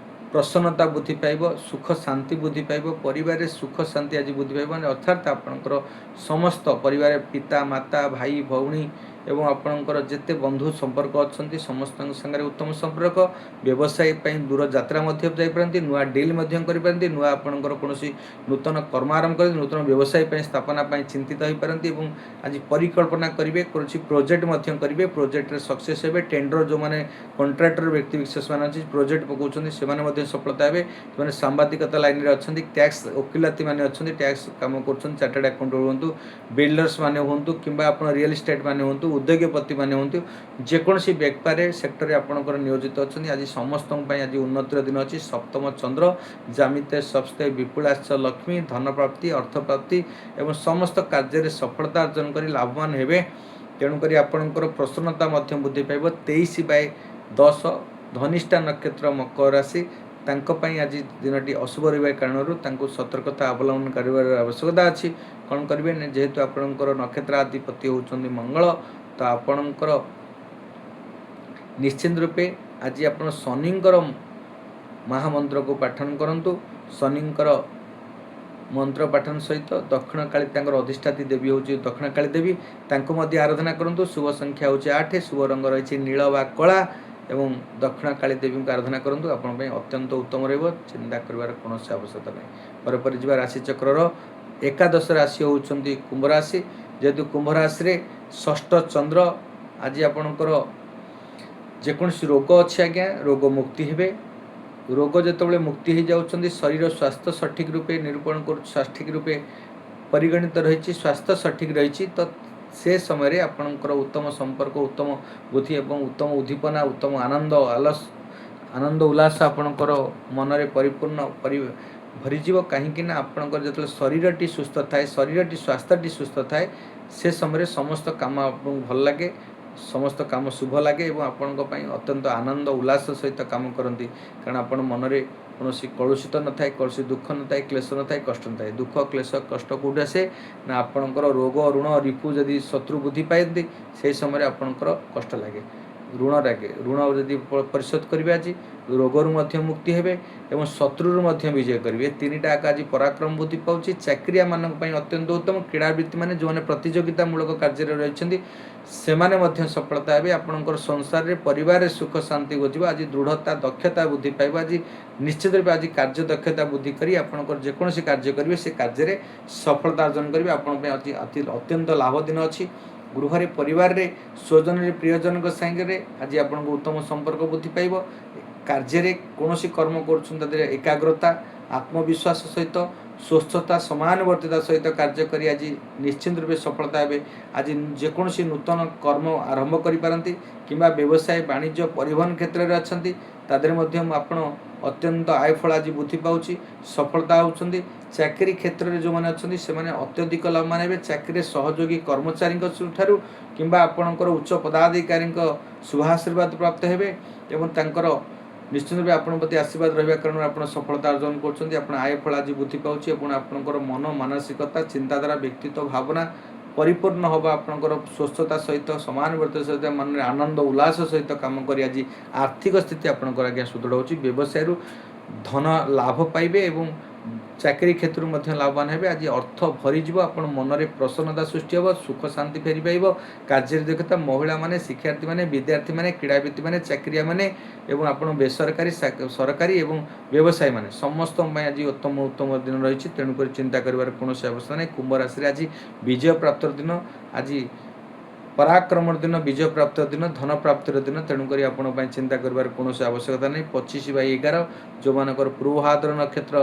ପ୍ରସନ୍ନତା ବୃଦ୍ଧି ପାଇବ, ସୁଖ ଶାନ୍ତି ବୃଦ୍ଧି ପାଇବ, ପରିବାରରେ ସୁଖ ଶାନ୍ତି ଆଜି ବୃଦ୍ଧି ପାଇବ। ଅର୍ଥାତ୍ ଆପଣଙ୍କର ସମସ୍ତ ପରିବାରରେ ପିତା ମାତା ଭାଇ ଭଉଣୀ ଏବଂ ଆପଣଙ୍କର ଯେତେ ବନ୍ଧୁ ସମ୍ପର୍କ ଅଛନ୍ତି ସମସ୍ତଙ୍କ ସାଙ୍ଗରେ ଉତ୍ତମ ସମ୍ପର୍କ। ବ୍ୟବସାୟ ପାଇଁ ଦୂର ଯାତ୍ରା ମଧ୍ୟ ଯାଇପାରନ୍ତି, ନୂଆ ଡିଲ୍ ମଧ୍ୟ କରିପାରନ୍ତି, ନୂଆ ଆପଣଙ୍କର କୌଣସି ନୂତନ କର୍ମ ଆରମ୍ଭ କରନ୍ତି, ନୂତନ ବ୍ୟବସାୟ ପାଇଁ ସ୍ଥାପନା ପାଇଁ ଚିନ୍ତିତ ହୋଇପାରନ୍ତି ଏବଂ ଆଜି ପରିକଳ୍ପନା କରିବେ, କୌଣସି ପ୍ରୋଜେକ୍ଟ ମଧ୍ୟ କରିବେ, ପ୍ରୋଜେକ୍ଟରେ ସକ୍ସେସ୍ ହେବେ। ଟେଣ୍ଡର ଯେଉଁମାନେ କଣ୍ଟ୍ରାକ୍ଟର ବ୍ୟକ୍ତି ବିଶେଷମାନେ ଅଛି ପ୍ରୋଜେକ୍ଟ ପକାଉଛନ୍ତି ସେମାନେ ମଧ୍ୟ ସଫଳତା ହେବେ। ଯେଉଁମାନେ ସାମ୍ବାଦିକତା ଲାଇନ୍ରେ ଅଛନ୍ତି, ଟ୍ୟାକ୍ସ ଓକିଲାତି ମାନେ ଅଛନ୍ତି, ଟ୍ୟାକ୍ସ କାମ କରୁଛନ୍ତି, ଚାର୍ଟାର୍ଡ ଆକାଉଣ୍ଟ ହୁଅନ୍ତୁ, ବିଲ୍ଡର୍ସ ମାନେ ହୁଅନ୍ତୁ କିମ୍ବା ଆପଣ ରିଅଲ ଇଷ୍ଟେଟ୍ ମାନେ ହୁଅନ୍ତୁ, ଉଦ୍ୟୋଗପତି ମାନେ ହୁଅନ୍ତୁ, ଯେକୌଣସି ବେପାରରେ ସେକ୍ଟରରେ ଆପଣଙ୍କର ନିୟୋଜିତ ଅଛନ୍ତି ଆଜି ସମସ୍ତଙ୍କ ପାଇଁ ଆଜି ଉନ୍ନତିର ଦିନ ଅଛି। ସପ୍ତମ ଚନ୍ଦ୍ର ଜାମିତେ ସପ୍ସ୍ତେ ବିପୁଳାଶ୍ଚ ଲକ୍ଷ୍ମୀ, ଧନ ପ୍ରାପ୍ତି, ଅର୍ଥ ପ୍ରାପ୍ତି ଏବଂ ସମସ୍ତ କାର୍ଯ୍ୟରେ ସଫଳତା ଅର୍ଜନ କରି ଲାଭବାନ ହେବେ। ତେଣୁକରି ଆପଣଙ୍କର ପ୍ରସନ୍ନତା ମଧ୍ୟ ବୃଦ୍ଧି ପାଇବ। 23/10 ଧନିଷ୍ଠା ନକ୍ଷତ୍ର ମକର ରାଶି ତାଙ୍କ ପାଇଁ ଆଜି ଦିନଟି ଅଶୁଭ ରହିବା କାରଣରୁ ତାଙ୍କୁ ସତର୍କତା ଅବଲମ୍ବନ କରିବାର ଆବଶ୍ୟକତା ଅଛି। କ'ଣ କରିବେ ନା ଯେହେତୁ ଆପଣଙ୍କର ନକ୍ଷତ୍ରାଧିପତି ହେଉଛନ୍ତି ମଙ୍ଗଳ ତ ଆପଣଙ୍କର ନିଶ୍ଚିନ୍ତ ରୂପେ ଆଜି ଆପଣ ଶନିଙ୍କର ମହାମନ୍ତ୍ରକୁ ପାଠନ କରନ୍ତୁ। ଶନିଙ୍କର ମନ୍ତ୍ର ପାଠନ ସହିତ ଦକ୍ଷିଣକାଳୀ ତାଙ୍କର ଅଧିଷ୍ଠାତୀ ଦେବୀ ହେଉଛି ଦକ୍ଷିଣକାଳୀ ଦେବୀ, ତାଙ୍କୁ ମଧ୍ୟ ଆରାଧନା କରନ୍ତୁ। ଶୁଭ ସଂଖ୍ୟା ହେଉଛି 8, ଶୁଭ ରଙ୍ଗ ରହିଛି ନୀଳ ବା କଳା ଏବଂ ଦକ୍ଷିଣକାଳୀ ଦେବୀଙ୍କୁ ଆରାଧନା କରନ୍ତୁ, ଆପଣଙ୍କ ପାଇଁ ଅତ୍ୟନ୍ତ ଉତ୍ତମ ରହିବ। ଚିନ୍ତା କରିବାର କୌଣସି ଆବଶ୍ୟକତା ନାହିଁ। ପରେ ଯିବା ରାଶିଚକ୍ରର ଏକାଦଶ ରାଶି ହେଉଛନ୍ତି କୁମ୍ଭ ରାଶି। ଯେହେତୁ କୁମ୍ଭ ରାଶିରେ ଷଷ୍ଠ ଚନ୍ଦ୍ର ଆଜି ଆପଣଙ୍କର ଯେକୌଣସି ରୋଗ ଅଛି ଆଜ୍ଞା ରୋଗ ମୁକ୍ତି ହେବେ। ରୋଗ ଯେତେବେଳେ ମୁକ୍ତି ହୋଇଯାଉଛନ୍ତି ଶରୀର ସ୍ୱାସ୍ଥ୍ୟ ସଠିକ୍ ରୂପେ ନିରୂପଣ କରୁଛି, ସଠିକ୍ ରୂପେ ପରିଗଣିତ ରହିଛି, ସ୍ୱାସ୍ଥ୍ୟ ସଠିକ୍ ରହିଛି ତ ସେ ସମୟରେ ଆପଣଙ୍କର ଉତ୍ତମ ସମ୍ପର୍କ, ଉତ୍ତମ ବୁଦ୍ଧି ଏବଂ ଉତ୍ତମ ଉଦ୍ଦୀପନା, ଉତ୍ତମ ଆନନ୍ଦ ଉଲ୍ଲାସ ଆପଣଙ୍କର ମନରେ ପରିପୂର୍ଣ୍ଣ ଭରିଯିବ। କାହିଁକି ନା ଆପଣଙ୍କର ଯେତେବେଳେ ଶରୀରଟି ସୁସ୍ଥ ଥାଏ, ଶରୀରଟି ସ୍ୱାସ୍ଥ୍ୟଟି ସୁସ୍ଥ ଥାଏ ସେ ସମୟରେ ସମସ୍ତ କାମ ଆପଣଙ୍କୁ ଭଲ ଲାଗେ, ସମସ୍ତ କାମ ଶୁଭ ଲାଗେ ଏବଂ ଆପଣଙ୍କ ପାଇଁ ଅତ୍ୟନ୍ତ ଆନନ୍ଦ ଉଲ୍ଲାସ ସହିତ କାମ କରନ୍ତି। କାରଣ ଆପଣ ମନରେ କୌଣସି କଳୁଷିତ ନଥାଏ, କୌଣସି ଦୁଃଖ ନଥାଏ, କ୍ଲେଶ ନଥାଏ, କଷ୍ଟ ନଥାଏ। ଦୁଃଖ କ୍ଲେଶ କଷ୍ଟ କେଉଁଠି ଆସେ ନା ଆପଣଙ୍କର ରୋଗ ଋଣ ରିପୁ ଯଦି ଶତ୍ରୁ ବୃଦ୍ଧି ପାଆନ୍ତି ସେହି ସମୟରେ ଆପଣଙ୍କର କଷ୍ଟ ଲାଗେ, ଋଣ ଲାଗେ। ଋଣ ଯଦି ପରିଶୋଧ କରିବେ ଆଜି ରୋଗରୁ ମଧ୍ୟ ମୁକ୍ତି ହେବେ ଏବଂ ଶତ୍ରୁରୁ ମଧ୍ୟ ବିଜୟ କରିବେ। ଏ ତିନିଟା ଆଗ ଆଜି ପରାକ୍ରମ ବୃଦ୍ଧି ପାଉଛି। ଚାକିରିଆମାନଙ୍କ ପାଇଁ ଅତ୍ୟନ୍ତ ଉତ୍ତମ। କ୍ରୀଡ଼ାବିତମାନେ ଯେଉଁମାନେ ପ୍ରତିଯୋଗିତାମୂଳକ କାର୍ଯ୍ୟରେ ରହିଛନ୍ତି ସେମାନେ ମଧ୍ୟ ସଫଳତା ହେବେ। ଆପଣଙ୍କର ସଂସାରରେ ପରିବାରରେ ସୁଖ ଶାନ୍ତି ବୁଝିବ। ଆଜି ଦୃଢ଼ତା ଦକ୍ଷତା ବୃଦ୍ଧି ପାଇବ। ଆଜି ନିଶ୍ଚିତ ରୂପେ ଆଜି କାର୍ଯ୍ୟ ଦକ୍ଷତା ବୃଦ୍ଧି କରି ଆପଣଙ୍କର ଯେକୌଣସି କାର୍ଯ୍ୟ କରିବେ ସେ କାର୍ଯ୍ୟରେ ସଫଳତା ଅର୍ଜନ କରିବେ। ଆପଣଙ୍କ ପାଇଁ ଅତ୍ୟନ୍ତ ଲାଭ ଦିନ ଅଛି। ଗୃହରେ ପରିବାରରେ ସ୍ୱଜନରେ ପ୍ରିୟଜନଙ୍କ ସାଙ୍ଗରେ ଆଜି ଆପଣଙ୍କ ଉତ୍ତମ ସମ୍ପର୍କ ବୃଦ୍ଧି ପାଇବ। କାର୍ଯ୍ୟରେ କୌଣସି କର୍ମ କରୁଛନ୍ତି ତା ଦେହରେ ଏକାଗ୍ରତା ଆତ୍ମବିଶ୍ୱାସ ସହିତ ସ୍ୱଚ୍ଛତା ସମାନୁବର୍ତ୍ତିତା ସହିତ କାର୍ଯ୍ୟ କରି ଆଜି ନିଶ୍ଚିନ୍ତ ରୂପେ ସଫଳତା ହେବେ। ଆଜି ଯେକୌଣସି ନୂତନ କର୍ମ ଆରମ୍ଭ କରିପାରନ୍ତି କିମ୍ବା ବ୍ୟବସାୟ ବାଣିଜ୍ୟ ପରିବହନ କ୍ଷେତ୍ରରେ ଅଛନ୍ତି ତା ଦେହରେ ମଧ୍ୟ ଆପଣ ଅତ୍ୟନ୍ତ ଆୟଫଳ ଆଜି ବୃଦ୍ଧି ପାଉଛି, ସଫଳତା ହେଉଛନ୍ତି। ଚାକିରି କ୍ଷେତ୍ରରେ ଯେଉଁମାନେ ଅଛନ୍ତି ସେମାନେ ଅତ୍ୟଧିକ ଲାଭବାନ ହେବେ। ଚାକିରିରେ ସହଯୋଗୀ କର୍ମଚାରୀଙ୍କ ଠାରୁ କିମ୍ବା ଆପଣଙ୍କର ଉଚ୍ଚ ପଦାଧିକାରୀଙ୍କ ଶୁଭାଶୀର୍ବାଦ ପ୍ରାପ୍ତ ହେବେ ଏବଂ ତାଙ୍କର ନିଶ୍ଚିତ ରୂପେ ଆପଣଙ୍କ ପ୍ରତି ଆଶୀର୍ବାଦ ରହିବା କାରଣରୁ ଆପଣ ସଫଳତା ଅର୍ଜନ କରୁଛନ୍ତି। ଆପଣ ଆୟଫଳ ଆଜି ବୃଦ୍ଧି ପାଉଛି ଏବଂ ଆପଣଙ୍କର ମନ ମାନସିକତା ଚିନ୍ତାଧାରା ବ୍ୟକ୍ତିତ୍ୱ ଭାବନା ପରିପୂର୍ଣ୍ଣ ହେବ। ଆପଣଙ୍କର ସ୍ୱଚ୍ଛତା ସହିତ ସମାନୁବର୍ତ୍ତିତା ସହିତ ମନରେ ଆନନ୍ଦ ଉଲ୍ଲାସ ସହିତ କାମ କରି ଆଜି ଆର୍ଥିକ ସ୍ଥିତି ଆପଣଙ୍କର ଆଜ୍ଞା ସୁଦୃଢ଼ ହେଉଛି। ବ୍ୟବସାୟରୁ ଧନ ଲାଭ ପାଇବେ ଏବଂ ଚାକିରି କ୍ଷେତ୍ରରୁ ମଧ୍ୟ ଲାଭବାନ ହେବେ। ଆଜି ଅର୍ଥ ଭରିଯିବ, ଆପଣ ମନରେ ପ୍ରସନ୍ନତା ସୃଷ୍ଟି ହେବ, ସୁଖ ଶାନ୍ତି ଫେରି ପାଇବ। କାର୍ଯ୍ୟରେ ଦକ୍ଷତା ମହିଳାମାନେ, ଶିକ୍ଷାର୍ଥୀମାନେ, ବିଦ୍ୟାର୍ଥୀମାନେ, କ୍ରୀଡ଼ାବିତମାନେ, ଚାକିରିଆମାନେ ଏବଂ ଆପଣ ବେସରକାରୀ ସରକାରୀ ଏବଂ ବ୍ୟବସାୟୀମାନେ ସମସ୍ତଙ୍କ ପାଇଁ ଆଜି ଉତ୍ତମ ଦିନ ରହିଛି। ତେଣୁକରି ଚିନ୍ତା କରିବାର କୌଣସି ଆବଶ୍ୟକ ନାହିଁ। କୁମ୍ଭ ରାଶିରେ ଆଜି ବିଜୟ ପ୍ରାପ୍ତିର ଦିନ, ଆଜି ପରାକ୍ରମର ଦିନ, ବିଜୟ ପ୍ରାପ୍ତିର ଦିନ, ଧନ ପ୍ରାପ୍ତିର ଦିନ। ତେଣୁକରି ଆପଣଙ୍କ ପାଇଁ ଚିନ୍ତା କରିବାର କୌଣସି ଆବଶ୍ୟକତା ନାହିଁ। 25/11 ଯେଉଁମାନଙ୍କର ପୂର୍ବଭାଦ୍ର ନକ୍ଷତ୍ର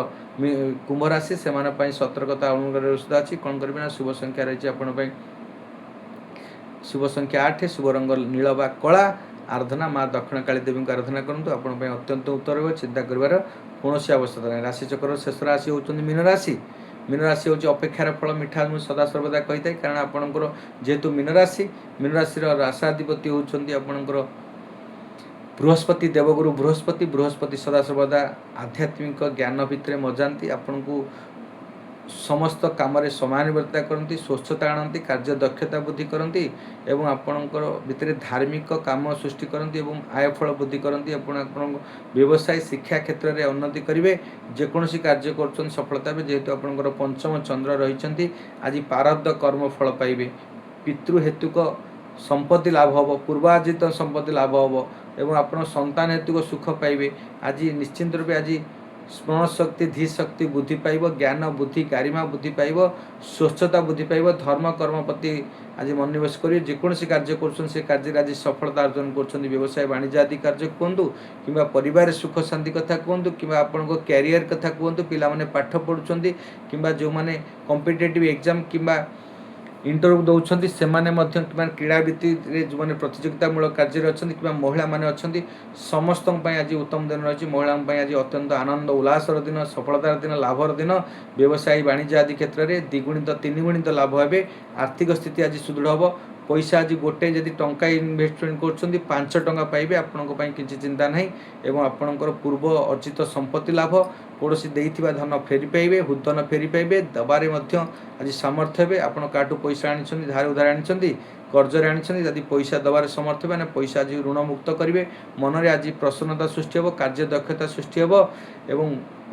କୁମ୍ଭ ରାଶି ସେମାନଙ୍କ ପାଇଁ ସତର୍କତା ଅନୁଗ୍ରହ ସୁଧା ଅଛି। କ'ଣ କରିବେ ନା ଶୁଭ ସଂଖ୍ୟା ରହିଛି ଆପଣଙ୍କ ପାଇଁ ଶୁଭ ସଂଖ୍ୟା 8, ଶୁଭ ରଙ୍ଗ ନୀଳ ବା କଳା। ଆରାଧନା ମା ଦକ୍ଷିଣକାଳୀ ଦେବୀଙ୍କୁ ଆରାଧନା କରନ୍ତୁ। ଆପଣଙ୍କ ପାଇଁ ଅତ୍ୟନ୍ତ ଉତ୍ତର ରହିବ, ଚିନ୍ତା କରିବାର କୌଣସି ଆବଶ୍ୟକତା ନାହିଁ। ରାଶିଚକ୍ରର ଶେଷ ରାଶି ହେଉଛନ୍ତି ମୀନ ରାଶି। ମୀନ ରାଶି ହେଉଛି ଅପେକ୍ଷାର ଫଳ ମିଠା, ମୁଁ ସଦାସର୍ବଦା କହିଥାଏ। କାରଣ ଆପଣଙ୍କର ଯେହେତୁ ମୀନ ରାଶିର ରାଶାଧିପତି ହେଉଛନ୍ତି ଆପଣଙ୍କର ବୃହସ୍ପତି, ଦେବଗୁରୁ ବୃହସ୍ପତି ସଦାସର୍ବଦା ଆଧ୍ୟାତ୍ମିକ ଜ୍ଞାନ ଭିତରେ ମଜାନ୍ତି, ଆପଣଙ୍କୁ ସମସ୍ତ କାମରେ ସମାନୁବର୍ତ୍ତିତା କରନ୍ତି, ସ୍ୱଚ୍ଛତା ଆଣନ୍ତି, କାର୍ଯ୍ୟ ଦକ୍ଷତା ବୃଦ୍ଧି କରନ୍ତି ଏବଂ ଆପଣଙ୍କର ଭିତରେ ଧାର୍ମିକ କାମ ସୃଷ୍ଟି କରନ୍ତି ଏବଂ ଆୟଫଳ ବୃଦ୍ଧି କରନ୍ତି। ଆପଣଙ୍କ ବ୍ୟବସାୟ ଶିକ୍ଷା କ୍ଷେତ୍ରରେ ଉନ୍ନତି କରିବେ। ଯେକୌଣସି କାର୍ଯ୍ୟ କରୁଛନ୍ତି ସଫଳତା ହେବେ। ଯେହେତୁ ଆପଣଙ୍କର ପଞ୍ଚମ ଚନ୍ଦ୍ର ରହିଛନ୍ତି ଆଜି ପ୍ରାରବ୍ଧ କର୍ମ ଫଳ ପାଇବେ। ପିତୃହେତୁକ ସମ୍ପତ୍ତି ଲାଭ ହେବ, ପୂର୍ବାର୍ଜିତ ସମ୍ପତ୍ତି ଲାଭ ହେବ ଏବଂ ଆପଣ ସନ୍ତାନ ହେତୁକ ସୁଖ ପାଇବେ। ଆଜି ନିଶ୍ଚିନ୍ତ ରୂପେ ଆଜି ସ୍ମରଣ ଶକ୍ତି ଧୀ ଶକ୍ତି ବୃଦ୍ଧି ପାଇବ, ଜ୍ଞାନ ବୁଦ୍ଧି ଗାରିମା ବୃଦ୍ଧି ପାଇବ, ସ୍ୱଚ୍ଛତା ବୃଦ୍ଧି ପାଇବ, ଧର୍ମ କର୍ମ ପ୍ରତି ଆଜି ମନୋନିବେଶ କରିବେ। ଯେକୌଣସି କାର୍ଯ୍ୟ କରୁଛନ୍ତି ସେ କାର୍ଯ୍ୟରେ ଆଜି ସଫଳତା ଅର୍ଜନ କରୁଛନ୍ତି। ବ୍ୟବସାୟ ବାଣିଜ୍ୟ ଆଦି କାର୍ଯ୍ୟ କୁହନ୍ତୁ କିମ୍ବା ପରିବାରରେ ସୁଖ ଶାନ୍ତି କଥା କୁହନ୍ତୁ କିମ୍ବା ଆପଣଙ୍କ କ୍ୟାରିୟର କଥା କୁହନ୍ତୁ, ପିଲାମାନେ ପାଠ ପଢ଼ୁଛନ୍ତି କିମ୍ବା ଯେଉଁମାନେ କମ୍ପିଟେଟିଭ୍ ଏକ୍ଜାମ୍ କିମ୍ବା ଇଣ୍ଟରଭ୍ୟୁ ଦେଉଛନ୍ତି ସେମାନେ ମଧ୍ୟ କିମ୍ବା କ୍ରୀଡ଼ାବିତରେ ଯେଉଁମାନେ ପ୍ରତିଯୋଗିତାମୂଳକ କାର୍ଯ୍ୟରେ ଅଛନ୍ତି କିମ୍ବା ମହିଳାମାନେ ଅଛନ୍ତି ସମସ୍ତଙ୍କ ପାଇଁ ଆଜି ଉତ୍ତମ ଦିନ ରହିଛି। ମହିଳାଙ୍କ ପାଇଁ ଆଜି ଅତ୍ୟନ୍ତ ଆନନ୍ଦ ଉଲ୍ଲାସର ଦିନ, ସଫଳତାର ଦିନ, ଲାଭର ଦିନ। ବ୍ୟବସାୟୀ ବାଣିଜ୍ୟ ଆଦି କ୍ଷେତ୍ରରେ ଦ୍ୱିଗୁଣିତ ତିନିଗୁଣିତ ଲାଭ ହେବେ। ଆର୍ଥିକ ସ୍ଥିତି ଆଜି ସୁଦୃଢ଼ ହେବ। ପଇସା ଆଜି ଗୋଟେ ଯଦି ଟଙ୍କା ଇନଭେଷ୍ଟମେଣ୍ଟ କରୁଛନ୍ତି 5 ଟଙ୍କା ପାଇବେ, ଆପଣଙ୍କ ପାଇଁ କିଛି ଚିନ୍ତା ନାହିଁ ଏବଂ ଆପଣଙ୍କର ପୂର୍ବ ଅର୍ଜିତ ସମ୍ପତ୍ତି ଲାଭ, କୌଣସି ଦେଇଥିବା ଧନ ଫେରି ପାଇବେ, ଧନ ଫେରି ପାଇବେ। ଦେବାରେ ମଧ୍ୟ ଆଜି ସାମର୍ଥ୍ୟ ହେବେ। ଆପଣ କାହାଠୁ ପଇସା ଆଣିଛନ୍ତି, ଧାର ଉଧାର ଆଣିଛନ୍ତି, କର୍ଜରେ ଆଣିଛନ୍ତି, ଯଦି ପଇସା ଦେବାରେ ସମର୍ଥ ହେବେ ନା ପଇସା ଆଜି ଋଣମୁକ୍ତ କରିବେ। ମନରେ ଆଜି ପ୍ରସନ୍ନତା ସୃଷ୍ଟି ହେବ, କାର୍ଯ୍ୟ ଦକ୍ଷତା ସୃଷ୍ଟି ହେବ ଏବଂ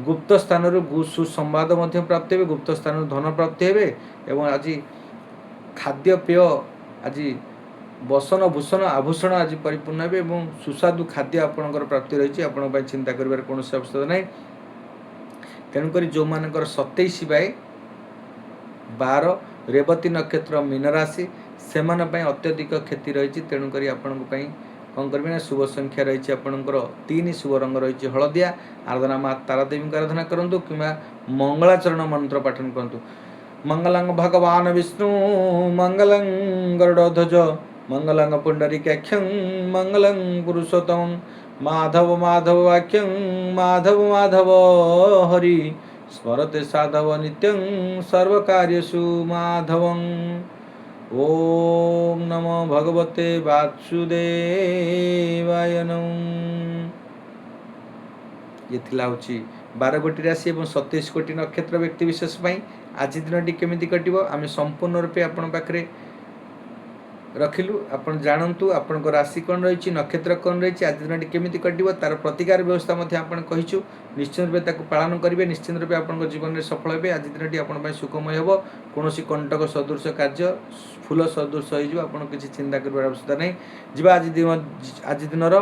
ଗୁପ୍ତ ସ୍ଥାନରୁ ସୁସମ୍ବାଦ ମଧ୍ୟ ପ୍ରାପ୍ତି ହେବେ, ଗୁପ୍ତ ସ୍ଥାନରୁ ଧନ ପ୍ରାପ୍ତି ହେବେ ଏବଂ ଆଜି ଖାଦ୍ୟପେୟ ଆଜି ବସନ ଭୂଷଣ ଆଭୂଷଣ ଆଜି ପରିପୂର୍ଣ୍ଣ ହେବେ ଏବଂ ସୁସ୍ୱାଦୁ ଖାଦ୍ୟ ଆପଣଙ୍କର ପ୍ରାପ୍ତି ରହିଛି। ଆପଣଙ୍କ ପାଇଁ ଚିନ୍ତା କରିବାର କୌଣସି ଆବଶ୍ୟକତା ନାହିଁ। ତେଣୁକରି ଯେଉଁମାନଙ୍କର 27/12 ରେବତୀ ନକ୍ଷତ୍ର ମୀନ ରାଶି ସେମାନଙ୍କ ପାଇଁ ଅତ୍ୟଧିକ କ୍ଷତି ରହିଛି। ତେଣୁକରି ଆପଣଙ୍କ ପାଇଁ କ'ଣ କରିବେ ନା ଶୁଭ ସଂଖ୍ୟା ରହିଛି ଆପଣଙ୍କର 3, ଶୁଭ ରଙ୍ଗ ରହିଛି ହଳଦିଆ। ଆରାଧନା ମା ତାରାଦେବୀଙ୍କୁ ଆରାଧନା କରନ୍ତୁ କିମ୍ବା ମଙ୍ଗଳାଚରଣ ମନ୍ତ୍ର ପାଠନ କରନ୍ତୁ। ମଙ୍ଗଳଂ ଭଗବାନ ବିଷ୍ଣୁ ମଙ୍ଗଳଂ ଗରୁଡ଼ଧ୍ୱଜ ମଙ୍ଗଳଂ ପୁଣ୍ଡରୀକାକ୍ଷଂ ମଙ୍ଗଳଂ ପୁରୁଷୋତ୍ତମଂ ମାଧବ ମାଧବ ବାକ୍ୟଂ ମାଧବ ମାଧବ ହରି ସ୍ମରତେ ସାଧବ ନିତ୍ୟଂ ସର୍ବକାର୍ୟସୁ ମାଧବଂ। ଓಂ ନମୋ ଭଗବତେ ବାସୁଦେବାୟ ନମଃ। ये थिला होची 12 कोटी राशि एवं 27 कोटी नक्षत्र व्यक्ति विशेष पई आज दिनटी केमिति कटिबो आमे संपूर्ण रूपे आपण पाखरे रखिलु आपण जानंतु आपण को राशि कोन रहिछि नक्षत्र कोन रहिछि आज दिनटी केमिति कटिबो तार प्रतिकार व्यवस्था मध्ये आपण कहिछु निश्चित रूपे ताको पालन करिवे निश्चित रूपे आपण को जीवन में सफल हेबे आज दिनटी आपण पई सुखमय हेबो कोनोसी कंटक सदृश कार्य फूल सदृश होई जो आपण किछि चिंता करबार आवश्यकता नै जिबा आज दिनर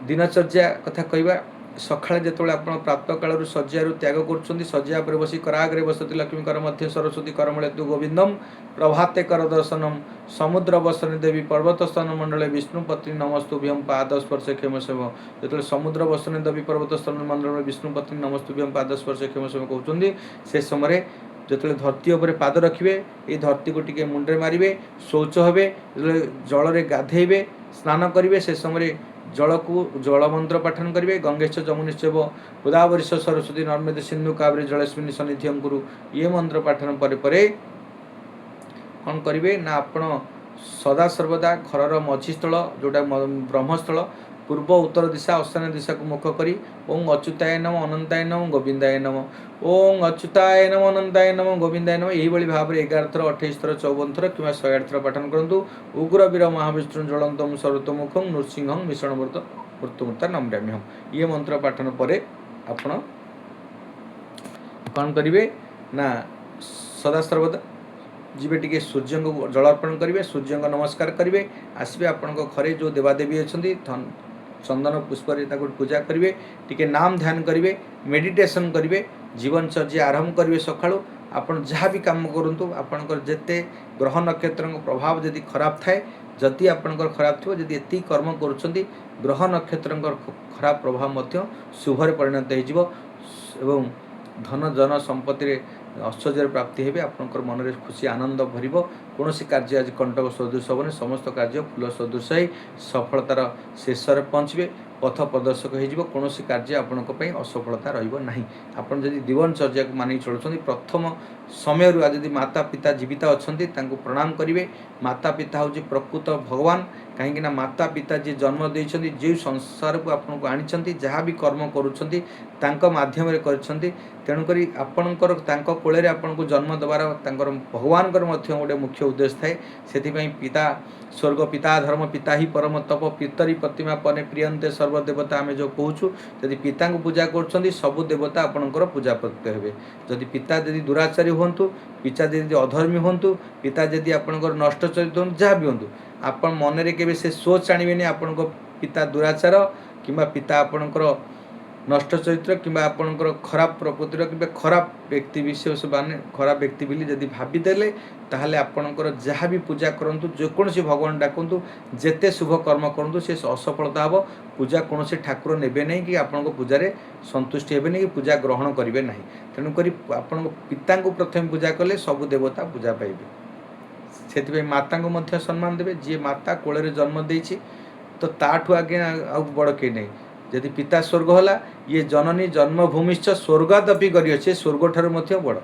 दिनचर्या कथा कहवा सकाଳେ ଯେତେବେଳେ ଆପଣ ପ୍ରାତଃ କାଳରୁ ଶଯ୍ୟାରୁ ତ୍ୟାଗ କରୁଛନ୍ତି ଶଯ୍ୟା ଉପରେ ବସି କରାଗ୍ରେ ବସତି ଲକ୍ଷ୍ମୀ କର ମଧ୍ୟ ସରସ୍ୱତୀ କରମୂଳେ ତୁ ଗୋବିନ୍ଦମ୍ ପ୍ରଭାତେ କର ଦର୍ଶନମ୍ ସମୁଦ୍ର ବସନେ ଦେବୀ ପର୍ବତ ସ୍ଥାନ ମଣ୍ଡଳେ ବିଷ୍ଣୁ ପତ୍ନୀ ନମସ୍ତୁଭ୍ୟଂ ପାଦ ସ୍ପର୍ଶ କ୍ଷମସେବ ଯେତେବେଳେ ସମୁଦ୍ର ବସନେ ଦେବୀ ପର୍ବତ ସ୍ଥାନ ମଣ୍ଡଳରେ ବିଷ୍ଣୁ ପତ୍ନୀ ନମସ୍ତୁଭ୍ୟଂ ପାଦ ସ୍ପର୍ଶ କ୍ଷମସେବ କହୁଛନ୍ତି ସେ ସମୟରେ ଯେତେବେଳେ ଧରତୀ ଉପରେ ପାଦ ରଖିବେ এই ଧରତୀକୁ ଟିକେ ମୁଣ୍ଡରେ ମାରିବେ ଶୌଚ ହେବେ ଯେତେବେଳେ ଜଳରେ ଗାଧେଇବେ ସ୍ନାନ କରିବେ ସେ ସମୟରେ जल को जल मंत्र पाठन करेंगे गंगेश जमुनीश्चैव गोदावरी सरस्वती नर्मदे सिंधु कावेरी जलेस्मिन् सन्निधिं कुरु ये मंत्र पाठन पर कौन करेंगे ना आपण सदा सर्वदा घर मझी स्थल जोटा ब्रह्मस्थल पूर्व उत्तर दिशा ईशान्य दिशा को मुख करी ओं अच्युताय नम अनंताय नम गोविंदाय नम ओं अच्युताय नम अनंताय नम गोविंदाय नम यही भाव में 11 थर 28 थर 54 थर कि 108 थर पाठन करूँ उग्र वीर महाविष्णु ज्वलंतम सर्वतोमुखं नृसिंहं भीषणमूर्त मृत्युमूर्ता नम्याम्यहम् ये मंत्र पाठन पर आपण कौन करेंगे ना सदा सर्वदा जीवे टिके सूर्य को जल अर्पण करेंगे सूर्य को नमस्कार करेंगे आसबे आपण घरे जो देवादेवी अच्छा चंदन पुष्प पूजा करेंगे टिके नाम ध्यान करेंगे मेडिटेशन करेंगे जीवनचर्या आरंभ करेंगे सकाळु आपण जहाँ भी काम करूँ आपणकर जिते ग्रह नक्षत्र प्रभाव जदि खराब थाए जदि आपणकर खराब थो जदि एति कर्म करुँच ग्रह नक्षत्र खराब प्रभाव मध्य शुभरे परिणत हो धन जन संपत्ति ऐश्वर्य प्राप्ति हेबे आपनकर मन रे खुशी आनंद भरिबो कोनोसी कार्य आज कंटक सदृश होबने समस्त कार्य फूल सदृश है सफलतार शेष रे पहुँचे पथ प्रदर्शक हो कोनोसी कार्य आपनक पई असफलता रहिबो नाही आपन जदि जीवनचर्या को मानि चलुछन्ती प्रथम समय आज जदि माता पिता जीवित अछन्ती तांको प्रणाम करिवे माता पिता होची प्रकृत भगवान कहीं माता पिता जी जन्म देइछन्ती जे संसार को आपनको आनिछन्ती जहाँ भी कर्म करुछन्ती तांको माध्यम रे करछन्ती तेणु करी आपणकर तांको कोळे रे आपनको जन्म दबार तांकर भगवानकर मध्य गोटे मुख्य उद्देश्य थाए सेथिपई पिता स्वर्ग पिता धर्म पिता ही परम तप पितरी प्रतिमा पने प्रियंते सर्वदेवता आमे जो कहूछु यदि पिता को पूजा करछन्ती सबु देवता आपणकर पूजा करते हेबे यदि पिता यदि दुराचारी होंतु पिता यदि अधर्मी होंतु पिता यदि आपणकर नष्ट चरित्र होंतु जहाँ भी होंतु आपण मन रे केबे से सोच आनिबेनी आपणकर पिता दुराचार किंबा पिता आपणकर नष्ट चरित्र किंबा आपणकर खराब प्रकृतिर कि खराब व्यक्ति विशेष माने खराब व्यक्ति बोली जदि भाविदेले ताहले आपणकर जहाँ भी पूजा करंतु जेकोसी भगवान डाकंतु जेते शुभ कर्म करंतु से असफलता हो पूजा कौन ठाकुर नेबे नहीं कि आपण पूजा संतुष्टि हेबे नहीं कि पूजा ग्रहण करेंगे ना तेणुक आपण पिता को प्रथम पूजा कले सबु देवता पूजा पाइबे से माता को मध्य सम्मान देवे जी माता कोले जन्म देछि तो ताठू आगे आ बड़ के नहीं यदि पिता स्वर्ग होला ये जननी जन्मभूमिश्च स्वर्गादपि गरियछे स्वर्ग ठारू मध्य बड़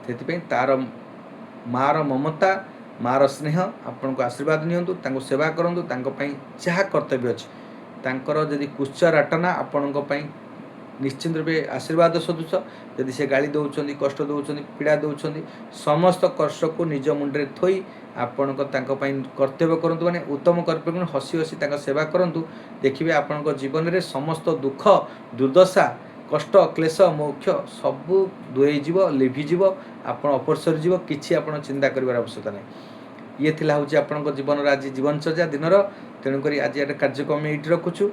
से तार मार ममता मार स्नेह आपण को आशीर्वाद नियंतु तांको सेवा करंतु तांको पई जहाँ कर्तव्य अछि तांकर यदि कुच्च राटना आपण को पई निश्चित रूपे आशीर्वाद सदृश यदि से गाली दौरान कष्ट दौरान पीड़ा दौरान समस्त कष्ट को निज मुंडे थोई आपण कर्तव्य करूँ माने उत्तम कर्तव्य हसी हसी सेवा करूँ देखिए आपण जीवन में समस्त दुख दुर्दशा कष्ट क्लेश मोक्ष सबू दूरेज लिभिज आप अपरसर जीव किसी आप चिंता कर आवश्यकता नहीं ये थिला हूँ आपण जीवन आज जीवनचर्या दिनर तेणुक आज एक कार्यक्रम ये रखुचु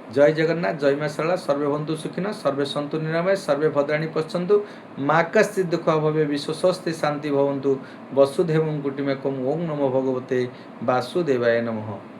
जय जगन्नाथ जय मां सरला सर्वे बंधु सुखिन सर्वे सन्तु निरामय सर्वे भद्राणी पश्यन्तु माँ कश्चित् दुःख भवे विश्व स्वस्ति शांति भवन्तु वसुधैवं कुटुम्बकम् ओं नमो भगवते वासुदेवाय नमः।